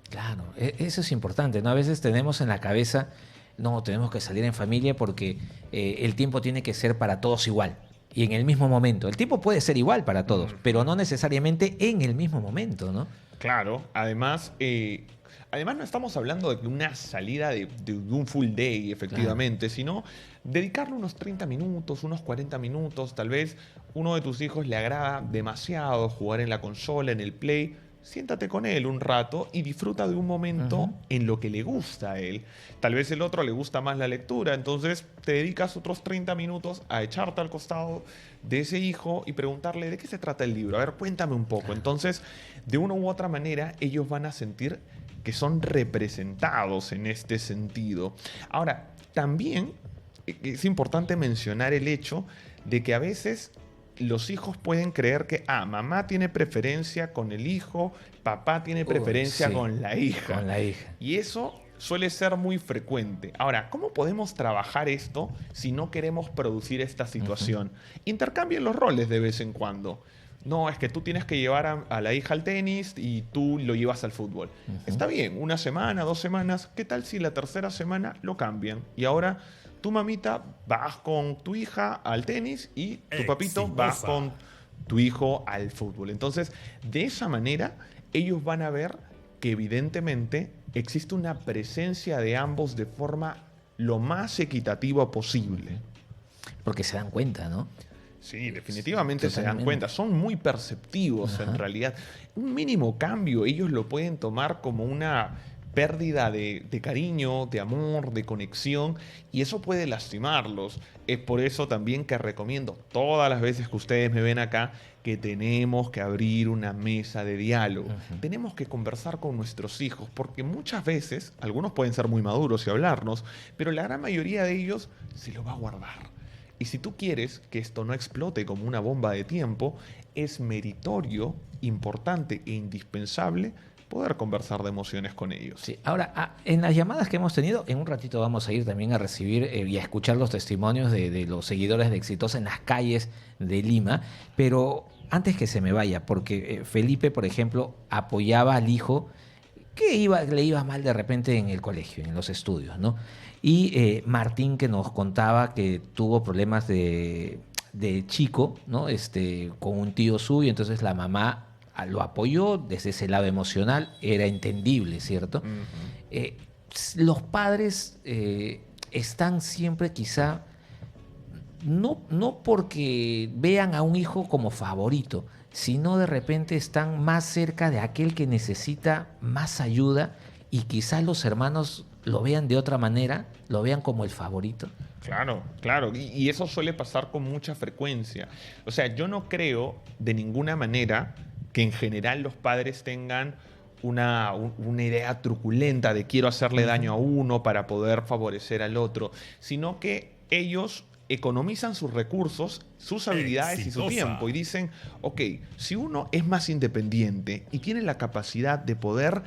Claro, eso es importante, ¿no? A veces tenemos en la cabeza, no, tenemos que salir en familia porque el tiempo tiene que ser para todos igual y en el mismo momento. El tiempo puede ser igual para todos, pero no necesariamente en el mismo momento, ¿no? Claro, además no estamos hablando de una salida de un full day, efectivamente, sino dedicarle unos 30 minutos, unos 40 minutos. Tal vez uno de tus hijos le agrada demasiado jugar en la consola, en el Play. Siéntate con él un rato y disfruta de un momento en lo que le gusta a él. Tal vez el otro le gusta más la lectura, entonces te dedicas otros 30 minutos a echarte al costado de ese hijo y preguntarle de qué se trata el libro. A ver, cuéntame un poco. Entonces, de una u otra manera, ellos van a sentir que son representados en este sentido. Ahora, también es importante mencionar el hecho de que a veces los hijos pueden creer que mamá tiene preferencia con el hijo, papá tiene preferencia con la hija. Con la hija. Y eso suele ser muy frecuente. Ahora, ¿cómo podemos trabajar esto si no queremos producir esta situación? Intercambien los roles de vez en cuando. No, es que tú tienes que llevar a la hija al tenis y tú lo llevas al fútbol. Está bien, 1 semana, 2 semanas. ¿Qué tal si la tercera semana lo cambian? Y ahora tu mamita vas con tu hija al tenis y tu papito vas con tu hijo al fútbol. Entonces, de esa manera, ellos van a ver que evidentemente existe una presencia de ambos de forma lo más equitativa posible. Porque se dan cuenta, ¿no? Sí, definitivamente se dan cuenta. Son muy perceptivos en realidad. Un mínimo cambio, ellos lo pueden tomar como una pérdida de cariño, de amor, de conexión, y eso puede lastimarlos. Es por eso también que recomiendo todas las veces que ustedes me ven acá que tenemos que abrir una mesa de diálogo. Tenemos que conversar con nuestros hijos, porque muchas veces, algunos pueden ser muy maduros y hablarnos, pero la gran mayoría de ellos se lo va a guardar. Y si tú quieres que esto no explote como una bomba de tiempo, es meritorio, importante e indispensable poder conversar de emociones con ellos. Sí. Ahora, en las llamadas que hemos tenido, en un ratito vamos a ir también a recibir y a escuchar los testimonios de los seguidores de Exitosa en las calles de Lima, pero antes que se me vaya, porque Felipe, por ejemplo, apoyaba al hijo que le iba mal de repente en el colegio, en los estudios, ¿no? Y Martín, que nos contaba que tuvo problemas de chico, ¿no? Con un tío suyo, entonces la mamá lo apoyó desde ese lado emocional, era entendible, ¿cierto? Los padres están siempre quizá, no porque vean a un hijo como favorito, sino de repente están más cerca de aquel que necesita más ayuda y quizá los hermanos lo vean de otra manera, lo vean como el favorito. Claro, claro. Y eso suele pasar con mucha frecuencia. O sea, yo no creo de ninguna manera que en general los padres tengan una idea truculenta de quiero hacerle daño a uno para poder favorecer al otro, sino que ellos economizan sus recursos, sus habilidades y su tiempo y dicen, ok, si uno es más independiente y tiene la capacidad de poder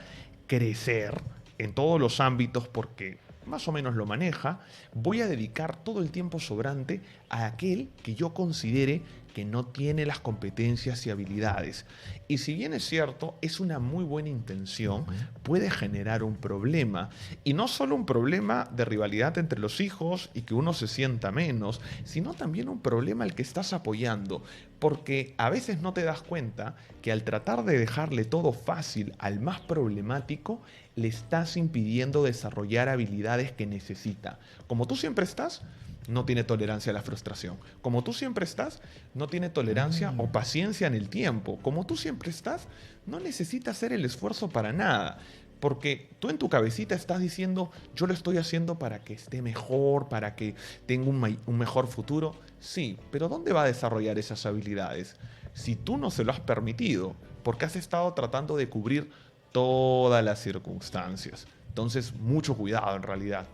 crecer en todos los ámbitos porque más o menos lo maneja, voy a dedicar todo el tiempo sobrante a aquel que yo considere que no tiene las competencias y habilidades. Y si bien es cierto, es una muy buena intención, puede generar un problema. Y no solo un problema de rivalidad entre los hijos y que uno se sienta menos, sino también un problema al que estás apoyando. Porque a veces no te das cuenta que al tratar de dejarle todo fácil al más problemático, le estás impidiendo desarrollar habilidades que necesita. Como tú siempre estás, no tiene tolerancia a la frustración. Como tú siempre estás, no tiene tolerancia o paciencia en el tiempo. Como tú siempre estás, no necesita hacer el esfuerzo para nada. Porque tú en tu cabecita estás diciendo, yo lo estoy haciendo para que esté mejor, para que tenga un mejor futuro. Sí, pero ¿dónde va a desarrollar esas habilidades? Si tú no se lo has permitido, porque has estado tratando de cubrir todas las circunstancias. Entonces, mucho cuidado en realidad.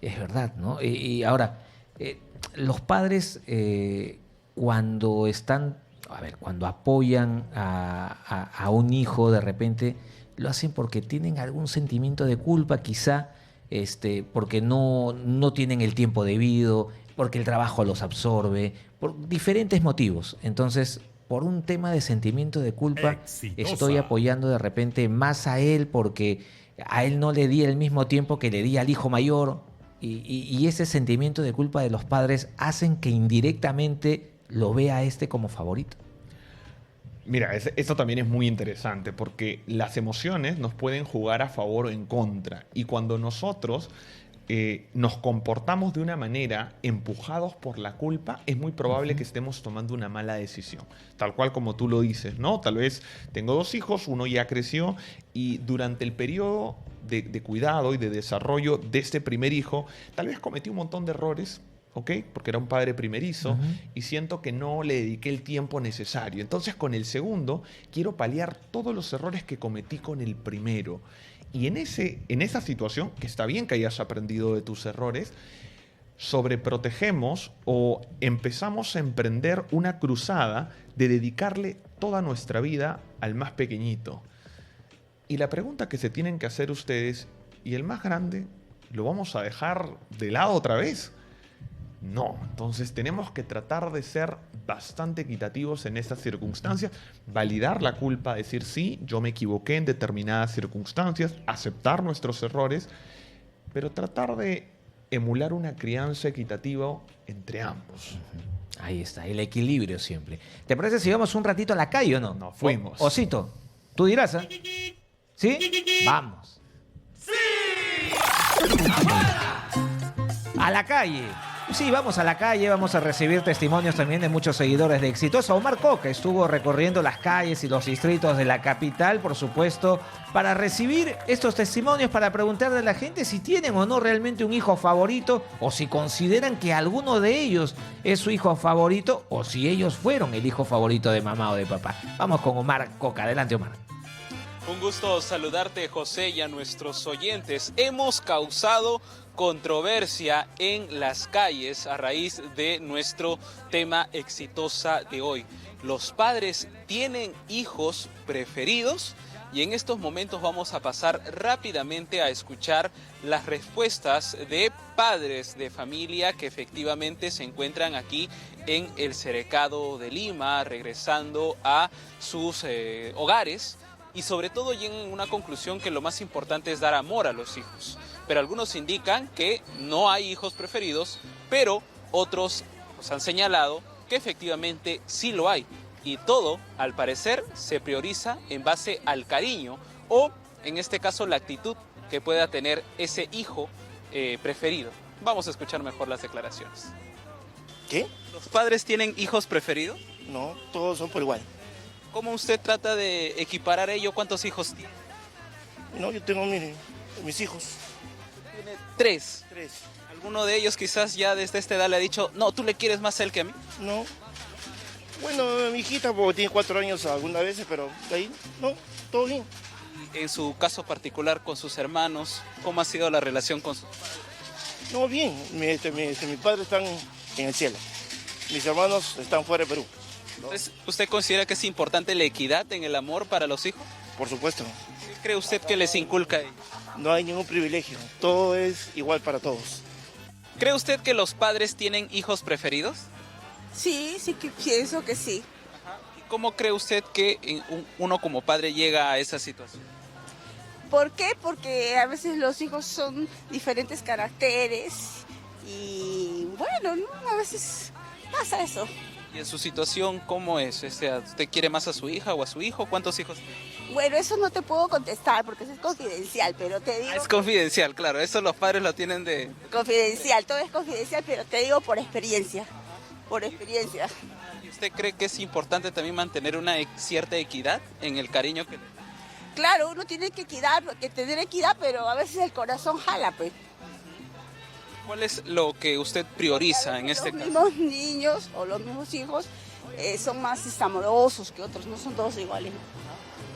Es verdad, ¿no? Y ahora, los padres cuando están, cuando apoyan a un hijo, de repente lo hacen porque tienen algún sentimiento de culpa, quizá, porque no tienen el tiempo debido, porque el trabajo los absorbe, por diferentes motivos. Entonces, por un tema de sentimiento de culpa, estoy apoyando de repente más a él porque a él no le di el mismo tiempo que le di al hijo mayor. Y ese sentimiento de culpa de los padres hacen que indirectamente lo vea como favorito. Mira, esto también es muy interesante porque las emociones nos pueden jugar a favor o en contra. Y cuando nosotros nos comportamos de una manera empujados por la culpa, es muy probable que estemos tomando una mala decisión. Tal cual como tú lo dices, ¿no? Tal vez tengo 2 hijos, uno ya creció y durante el periodo de cuidado y de desarrollo de este primer hijo, tal vez cometí un montón de errores, ¿ok? Porque era un padre primerizo y siento que no le dediqué el tiempo necesario. Entonces, con el segundo, quiero paliar todos los errores que cometí con el primero. Y en esa situación, que está bien que hayas aprendido de tus errores, sobreprotegemos o empezamos a emprender una cruzada de dedicarle toda nuestra vida al más pequeñito. Y la pregunta que se tienen que hacer ustedes, ¿y el más grande lo vamos a dejar de lado otra vez? No, entonces tenemos que tratar de ser bastante equitativos en estas circunstancias, validar la culpa, decir sí, yo me equivoqué en determinadas circunstancias, aceptar nuestros errores, pero tratar de emular una crianza equitativa entre ambos. Ahí está, el equilibrio siempre. ¿Te parece si vamos un ratito a la calle o no? No, fuimos. Osito, tú dirás, ¿eh? ¿Sí? Vamos. ¡Sí! A la calle. Sí, vamos a la calle, vamos a recibir testimonios también de muchos seguidores de Exitosa. Omar Coca estuvo recorriendo las calles y los distritos de la capital, por supuesto, para recibir estos testimonios, para preguntarle a la gente si tienen o no realmente un hijo favorito, o si consideran que alguno de ellos es su hijo favorito, o si ellos fueron el hijo favorito de mamá o de papá. Vamos con Omar Coca. Adelante, Omar. Un gusto saludarte, José, y a nuestros oyentes. Hemos causado controversia en las calles a raíz de nuestro tema Exitosa de hoy. ¿Los padres tienen hijos preferidos? Y en estos momentos vamos a pasar rápidamente a escuchar las respuestas de padres de familia que efectivamente se encuentran aquí en el Cercado de Lima, regresando a sus hogares. Y sobre todo llegan a una conclusión que lo más importante es dar amor a los hijos. Pero algunos indican que no hay hijos preferidos, pero otros nos han señalado que efectivamente sí lo hay. Y todo, al parecer, se prioriza en base al cariño o, en este caso, la actitud que pueda tener ese hijo preferido. Vamos a escuchar mejor las declaraciones. ¿Qué? ¿Los padres tienen hijos preferidos? No, todos son por igual. ¿Cómo usted trata de equiparar ello? ¿Cuántos hijos tiene? No, yo tengo mis hijos. Tiene 3. 3. ¿Alguno de ellos quizás ya desde esta edad le ha dicho, no, tú le quieres más a él que a mí? No. Bueno, mi hijita porque tiene 4 años algunas veces, pero de ahí, no, todo bien. En su caso particular con sus hermanos, ¿cómo ha sido la relación con sus padres? No, bien. Mis padres están en el cielo. Mis hermanos están fuera de Perú. Entonces, ¿usted considera que es importante la equidad en el amor para los hijos? Por supuesto. ¿Qué cree usted que les inculca a ellos? No hay ningún privilegio, todo es igual para todos. ¿Cree usted que los padres tienen hijos preferidos? Sí, sí que pienso que sí. ¿Y cómo cree usted que uno como padre llega a esa situación? ¿Por qué? Porque a veces los hijos son diferentes caracteres y bueno, ¿no? A veces pasa eso. ¿Y en su situación cómo es? ¿Usted quiere más a su hija o a su hijo? ¿Cuántos hijos tiene? Bueno, eso no te puedo contestar porque eso es confidencial, pero te digo... Es confidencial, claro, eso los padres lo tienen de... Confidencial, todo es confidencial, pero te digo por experiencia, por experiencia. ¿Y usted cree que es importante también mantener una cierta equidad en el cariño que le... Claro, uno tiene que tener equidad, pero a veces el corazón jala, pues. ¿Cuál es lo que usted prioriza en este caso? Los mismos niños o los mismos hijos son más amorosos que otros, no son todos iguales.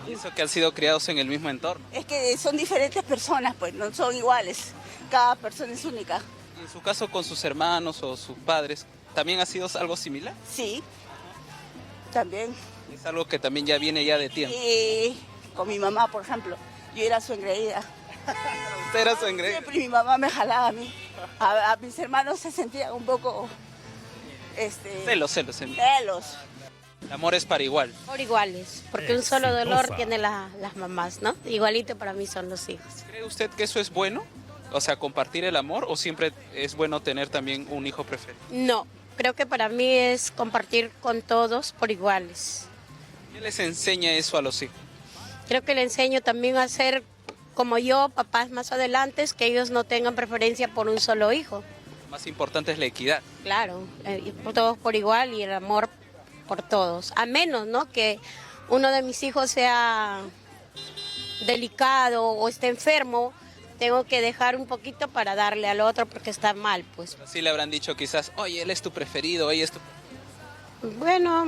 Y eso que han sido criados en el mismo entorno. Es que son diferentes personas, pues no son iguales. Cada persona es única. ¿Y en su caso con sus hermanos o sus padres, también ha sido algo similar? Sí, también. Es algo que también ya viene ya de tiempo. Y con mi mamá, por ejemplo, yo era su engreída. ¿Usted era su engreída? Siempre mi mamá me jalaba a mí. A mis hermanos se sentían un poco... Celos. El amor es para igual. Por iguales, porque un solo dolor tiene las mamás, ¿no? Igualito para mí son los hijos. ¿Cree usted que eso es bueno? O sea, compartir el amor, o siempre es bueno tener también un hijo preferido? No, creo que para mí es compartir con todos por iguales. ¿Qué les enseña eso a los hijos? Creo que le enseño también a ser como yo, papás más adelante, que ellos no tengan preferencia por un solo hijo. Lo más importante es la equidad. Claro, todos por igual y el amor por todos. A menos, ¿no?, que uno de mis hijos sea delicado o esté enfermo, tengo que dejar un poquito para darle al otro porque está mal, pues. Así le habrán dicho quizás, oye, él es tu preferido, ella es tu... Bueno,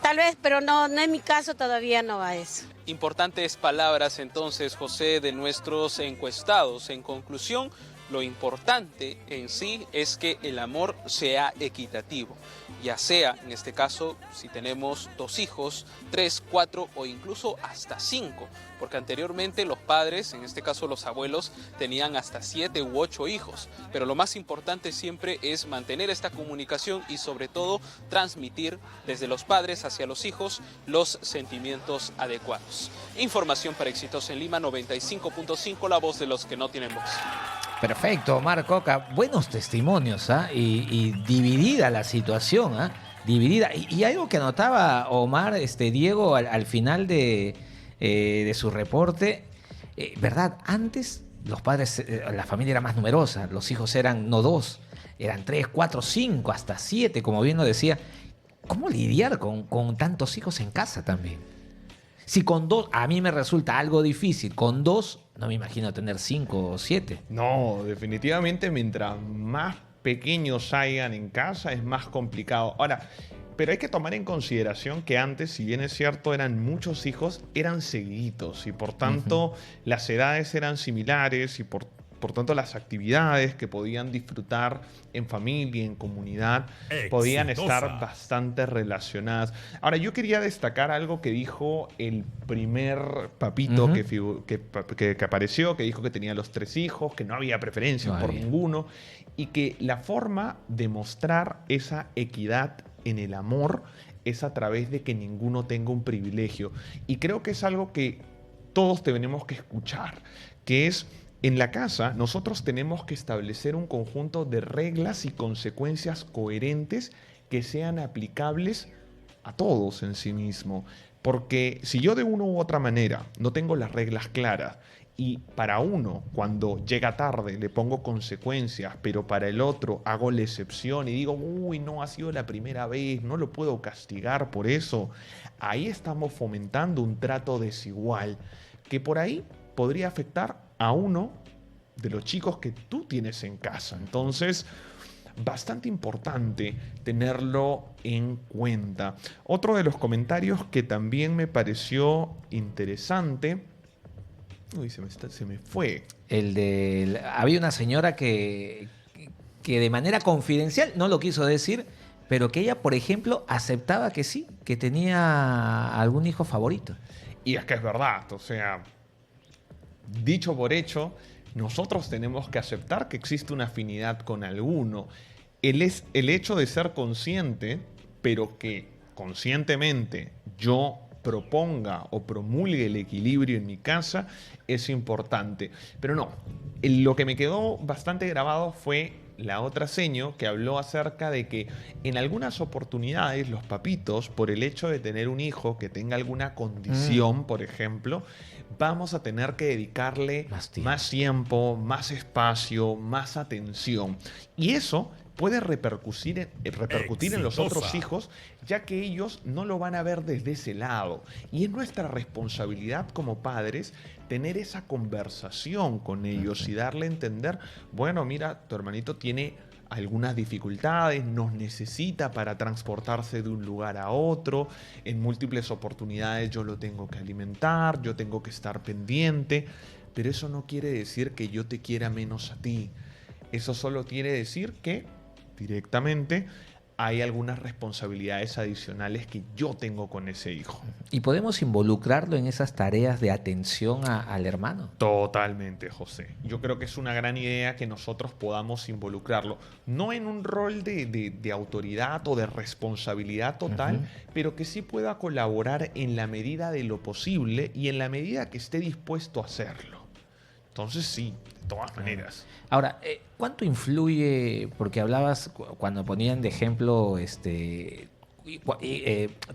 tal vez, pero no en mi caso todavía no va eso. Importantes palabras entonces, José, de nuestros encuestados. En conclusión, lo importante en sí es que el amor sea equitativo, ya sea, en este caso, si tenemos 2 hijos, 3, 4 o incluso hasta 5, porque anteriormente los padres, en este caso los abuelos, tenían hasta 7 u 8 hijos, pero lo más importante siempre es mantener esta comunicación y sobre todo transmitir desde los padres hacia los hijos los sentimientos adecuados. Información para Exitosa en Lima 95.5, la voz de los que no tienen voz. Perfecto, Omar Coca. Buenos testimonios, ¿ah? Y dividida la situación, ¿ah? Dividida. Y algo que notaba Omar, Diego, al final de su reporte, ¿verdad? Antes los padres, la familia era más numerosa, los hijos eran no 2, eran 3, 4, 5, hasta 7, como bien lo decía. ¿Cómo lidiar con tantos hijos en casa también? Si con 2, a mí me resulta algo difícil, con 2 no me imagino tener 5 o 7. No, definitivamente mientras más pequeños hayan en casa es más complicado. Ahora, pero hay que tomar en consideración que antes, si bien es cierto, eran muchos hijos, eran seguiditos y por tanto las edades eran similares y por tanto las actividades que podían disfrutar en familia, en comunidad, podían estar bastante relacionadas. Ahora, yo quería destacar algo que dijo el primer papito que apareció, que dijo que tenía los 3 hijos, que no había preferencias por ninguno, y que la forma de mostrar esa equidad en el amor es a través de que ninguno tenga un privilegio. Y creo que es algo que todos tenemos que escuchar, que es: en la casa, nosotros tenemos que establecer un conjunto de reglas y consecuencias coherentes que sean aplicables a todos en sí mismo. Porque si yo de una u otra manera no tengo las reglas claras y para uno, cuando llega tarde, le pongo consecuencias, pero para el otro hago la excepción y digo, uy, no ha sido la primera vez, no lo puedo castigar por eso, ahí estamos fomentando un trato desigual que por ahí podría afectar a uno de los chicos que tú tienes en casa. Entonces, bastante importante tenerlo en cuenta. Otro de los comentarios que también me pareció interesante... Uy, se me fue. Había una señora que de manera confidencial no lo quiso decir, pero que ella, por ejemplo, aceptaba que sí, que tenía algún hijo favorito. Y es que es verdad, o sea... Dicho por hecho, nosotros tenemos que aceptar que existe una afinidad con alguno. El hecho de ser consciente, pero que conscientemente yo proponga o promulgue el equilibrio en mi casa, es importante. Pero no, lo que me quedó bastante grabado fue la otra seño que habló acerca de que en algunas oportunidades los papitos, por el hecho de tener un hijo que tenga alguna condición, por ejemplo, vamos a tener que dedicarle más tiempo, más espacio, más atención. Y eso puede repercutir en los otros hijos, ya que ellos no lo van a ver desde ese lado. Y es nuestra responsabilidad como padres tener esa conversación con ellos y darle a entender, bueno, mira, tu hermanito tiene algunas dificultades, nos necesita para transportarse de un lugar a otro, en múltiples oportunidades yo lo tengo que alimentar, yo tengo que estar pendiente, pero eso no quiere decir que yo te quiera menos a ti. Eso solo quiere decir que directamente hay algunas responsabilidades adicionales que yo tengo con ese hijo. ¿Y podemos involucrarlo en esas tareas de atención al hermano? Totalmente, José. Yo creo que es una gran idea que nosotros podamos involucrarlo, no en un rol de autoridad o de responsabilidad total, pero que sí pueda colaborar en la medida de lo posible y en la medida que esté dispuesto a hacerlo. Entonces sí, de todas maneras. Ahora, ¿cuánto influye, porque hablabas cuando ponían de ejemplo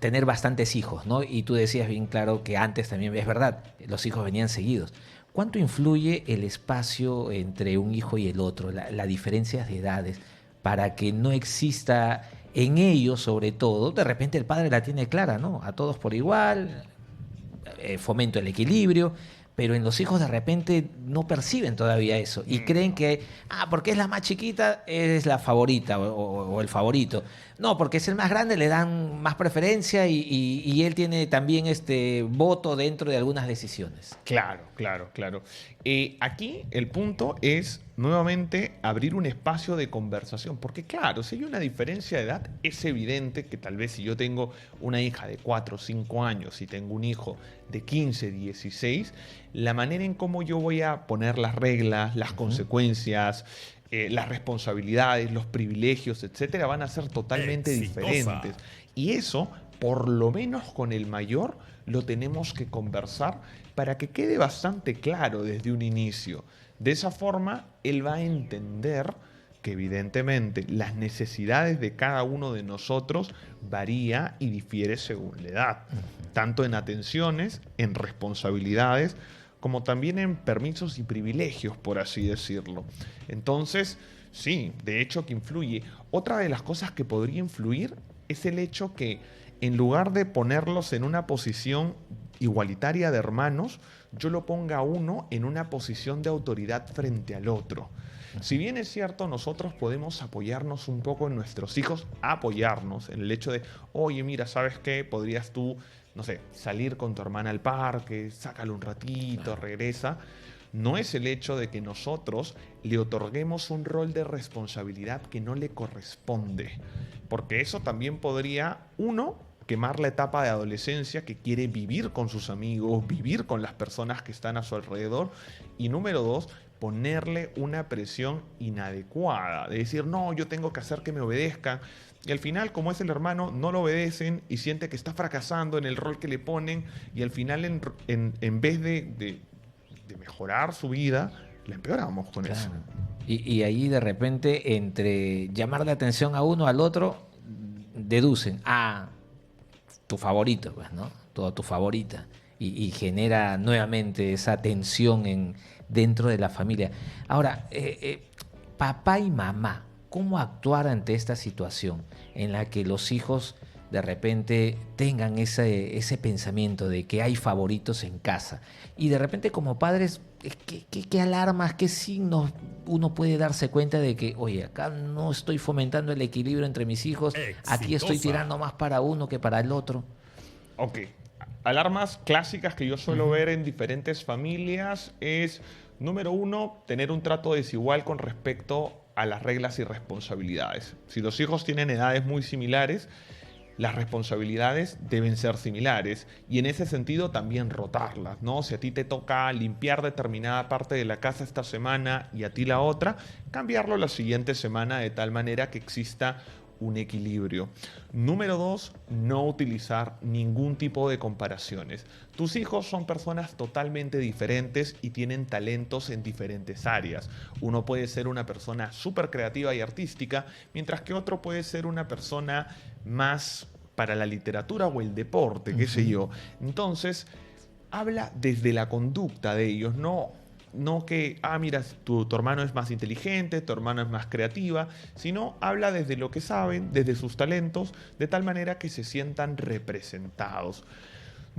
tener bastantes hijos, ¿no? Y tú decías bien claro que antes también, es verdad, los hijos venían seguidos. ¿Cuánto influye el espacio entre un hijo y el otro, la diferencia de edades, para que no exista en ellos, sobre todo, de repente el padre la tiene clara, ¿no? A todos por igual, fomento el equilibrio, pero en los hijos de repente no perciben todavía eso y creen que, porque es la más chiquita, es la favorita o el favorito. No, porque es el más grande, le dan más preferencia y él tiene también voto dentro de algunas decisiones. Claro. Aquí el punto es nuevamente abrir un espacio de conversación, porque claro, si hay una diferencia de edad, es evidente que tal vez si yo tengo una hija de 4 o 5 años y tengo un hijo de 15, 16, la manera en cómo yo voy a poner las reglas, las consecuencias, las responsabilidades, los privilegios, etcétera, van a ser totalmente diferentes. Y eso, por lo menos con el mayor, lo tenemos que conversar para que quede bastante claro desde un inicio. De esa forma, él va a entender que evidentemente las necesidades de cada uno de nosotros varía y difiere según la edad, tanto en atenciones, en responsabilidades, como también en permisos y privilegios, por así decirlo. Entonces, sí, de hecho que influye. Otra de las cosas que podría influir es el hecho que en lugar de ponerlos en una posición igualitaria de hermanos, yo lo ponga a uno en una posición de autoridad frente al otro. Si bien es cierto, nosotros podemos apoyarnos un poco en nuestros hijos, apoyarnos en el hecho de, oye, mira, ¿sabes qué? Podrías tú, no sé, salir con tu hermana al parque, sácalo un ratito, regresa. No es el hecho de que nosotros le otorguemos un rol de responsabilidad que no le corresponde, porque eso también podría, quemar la etapa de adolescencia que quiere vivir con sus amigos, vivir con las personas que están a su alrededor, y número 2, ponerle una presión inadecuada, de decir, no, yo tengo que hacer que me obedezcan, y al final, como es el hermano, no lo obedecen y siente que está fracasando en el rol que le ponen, y al final en vez de mejorar su vida, la empeoramos con eso. Y ahí de repente, entre llamar la atención a uno al otro, deducen, tu favorito, pues, ¿no? Toda tu favorita. Y genera nuevamente esa tensión dentro de la familia. Ahora, papá y mamá, ¿cómo actuar ante esta situación en la que los hijos de repente tengan ese pensamiento de que hay favoritos en casa? Y de repente como padres, ¿qué alarmas, qué signos uno puede darse cuenta de que, oye, acá no estoy fomentando el equilibrio entre mis hijos, aquí estoy tirando más para uno que para el otro? Ok. Alarmas clásicas que yo suelo ver en diferentes familias es, número 1, tener un trato desigual con respecto a las reglas y responsabilidades. Si los hijos tienen edades muy similares, las responsabilidades deben ser similares y en ese sentido también rotarlas, ¿no? Si a ti te toca limpiar determinada parte de la casa esta semana y a ti la otra, cambiarlo la siguiente semana de tal manera que exista un equilibrio. Número 2, no utilizar ningún tipo de comparaciones. Tus hijos son personas totalmente diferentes y tienen talentos en diferentes áreas. Uno puede ser una persona súper creativa y artística, mientras que otro puede ser una persona más para la literatura o el deporte, qué sé yo. Entonces, habla desde la conducta de ellos, no que, mira, tu hermano es más inteligente, tu hermano es más creativa, sino habla desde lo que saben, desde sus talentos, de tal manera que se sientan representados.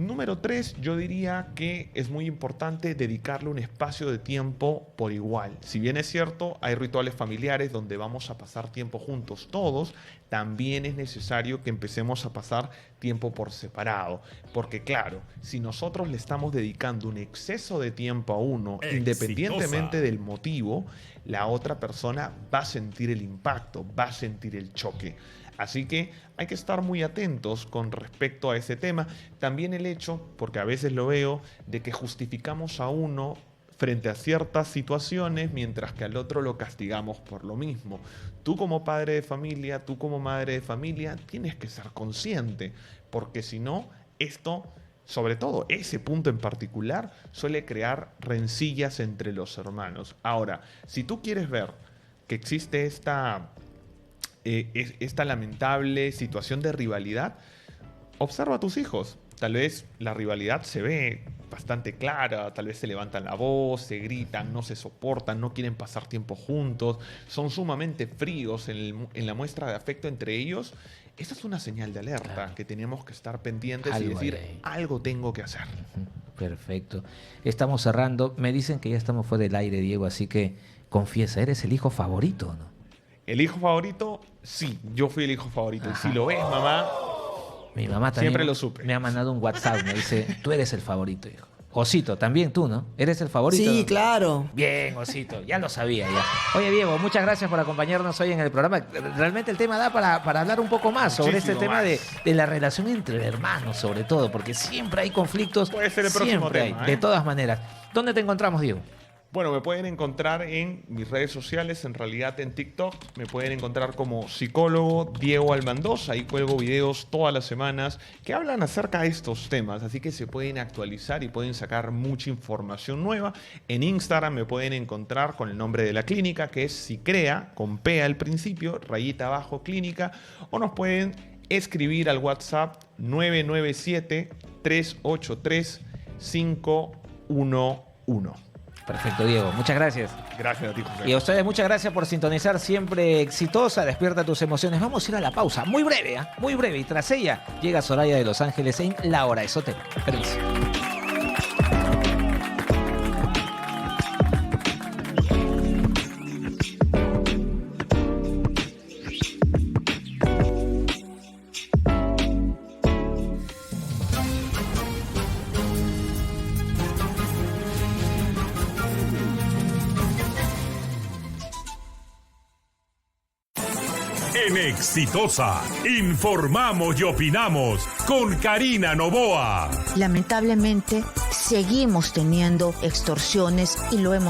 Número 3, yo diría que es muy importante dedicarle un espacio de tiempo por igual. Si bien es cierto, hay rituales familiares donde vamos a pasar tiempo juntos todos, también es necesario que empecemos a pasar tiempo por separado. Porque claro, si nosotros le estamos dedicando un exceso de tiempo a uno, independientemente del motivo, la otra persona va a sentir el impacto, va a sentir el choque. Así que hay que estar muy atentos con respecto a ese tema. También el hecho, porque a veces lo veo, de que justificamos a uno frente a ciertas situaciones, mientras que al otro lo castigamos por lo mismo. Tú como padre de familia, tú como madre de familia, tienes que ser consciente, porque si no, esto, sobre todo ese punto en particular, suele crear rencillas entre los hermanos. Ahora, si tú quieres ver que existe esta lamentable situación de rivalidad, observa a tus hijos. Tal vez la rivalidad se ve bastante clara, tal vez se levantan la voz, se gritan, no se soportan, no quieren pasar tiempo juntos, son sumamente fríos en la muestra de afecto entre ellos. Esa es una señal de alerta que tenemos que estar pendientes y decir, algo tengo que hacer. Perfecto. Estamos cerrando. Me dicen que ya estamos fuera del aire, Diego, así que confiesa, ¿eres el hijo favorito o no? ¿El hijo favorito? Sí, yo fui el hijo favorito. Ajá. Y si lo ves, mamá... Mi mamá también siempre lo supe. Me ha mandado un WhatsApp, me dice, tú eres el favorito, hijo. Osito, también tú, ¿no? ¿Eres el favorito? Sí, claro. Bien, Osito, ya lo sabía ya. Oye, Diego, muchas gracias por acompañarnos hoy en el programa. Realmente el tema da para hablar un poco más sobre este tema de la relación entre hermanos, sobre todo, porque siempre hay conflictos. Puede ser el próximo tema, de todas maneras. ¿Dónde te encontramos, Diego? Bueno, me pueden encontrar en mis redes sociales, en realidad en TikTok. Me pueden encontrar como psicólogo Diego Almandós. Ahí cuelgo videos todas las semanas que hablan acerca de estos temas. Así que se pueden actualizar y pueden sacar mucha información nueva. En Instagram me pueden encontrar con el nombre de la clínica, que es Sicrea, con P al principio, rayita abajo clínica. O nos pueden escribir al WhatsApp 997-383-511. Perfecto, Diego. Muchas gracias. Gracias a ti, José. Y a ustedes muchas gracias por sintonizar siempre Exitosa. Despierta tus emociones. Vamos a ir a la pausa. Muy breve, ¿eh? Muy breve. Y tras ella llega Soraya de Los Ángeles en La Hora Esotérica. Permiso. En Exitosa, informamos y opinamos con Karina Noboa. Lamentablemente, seguimos teniendo extorsiones y lo hemos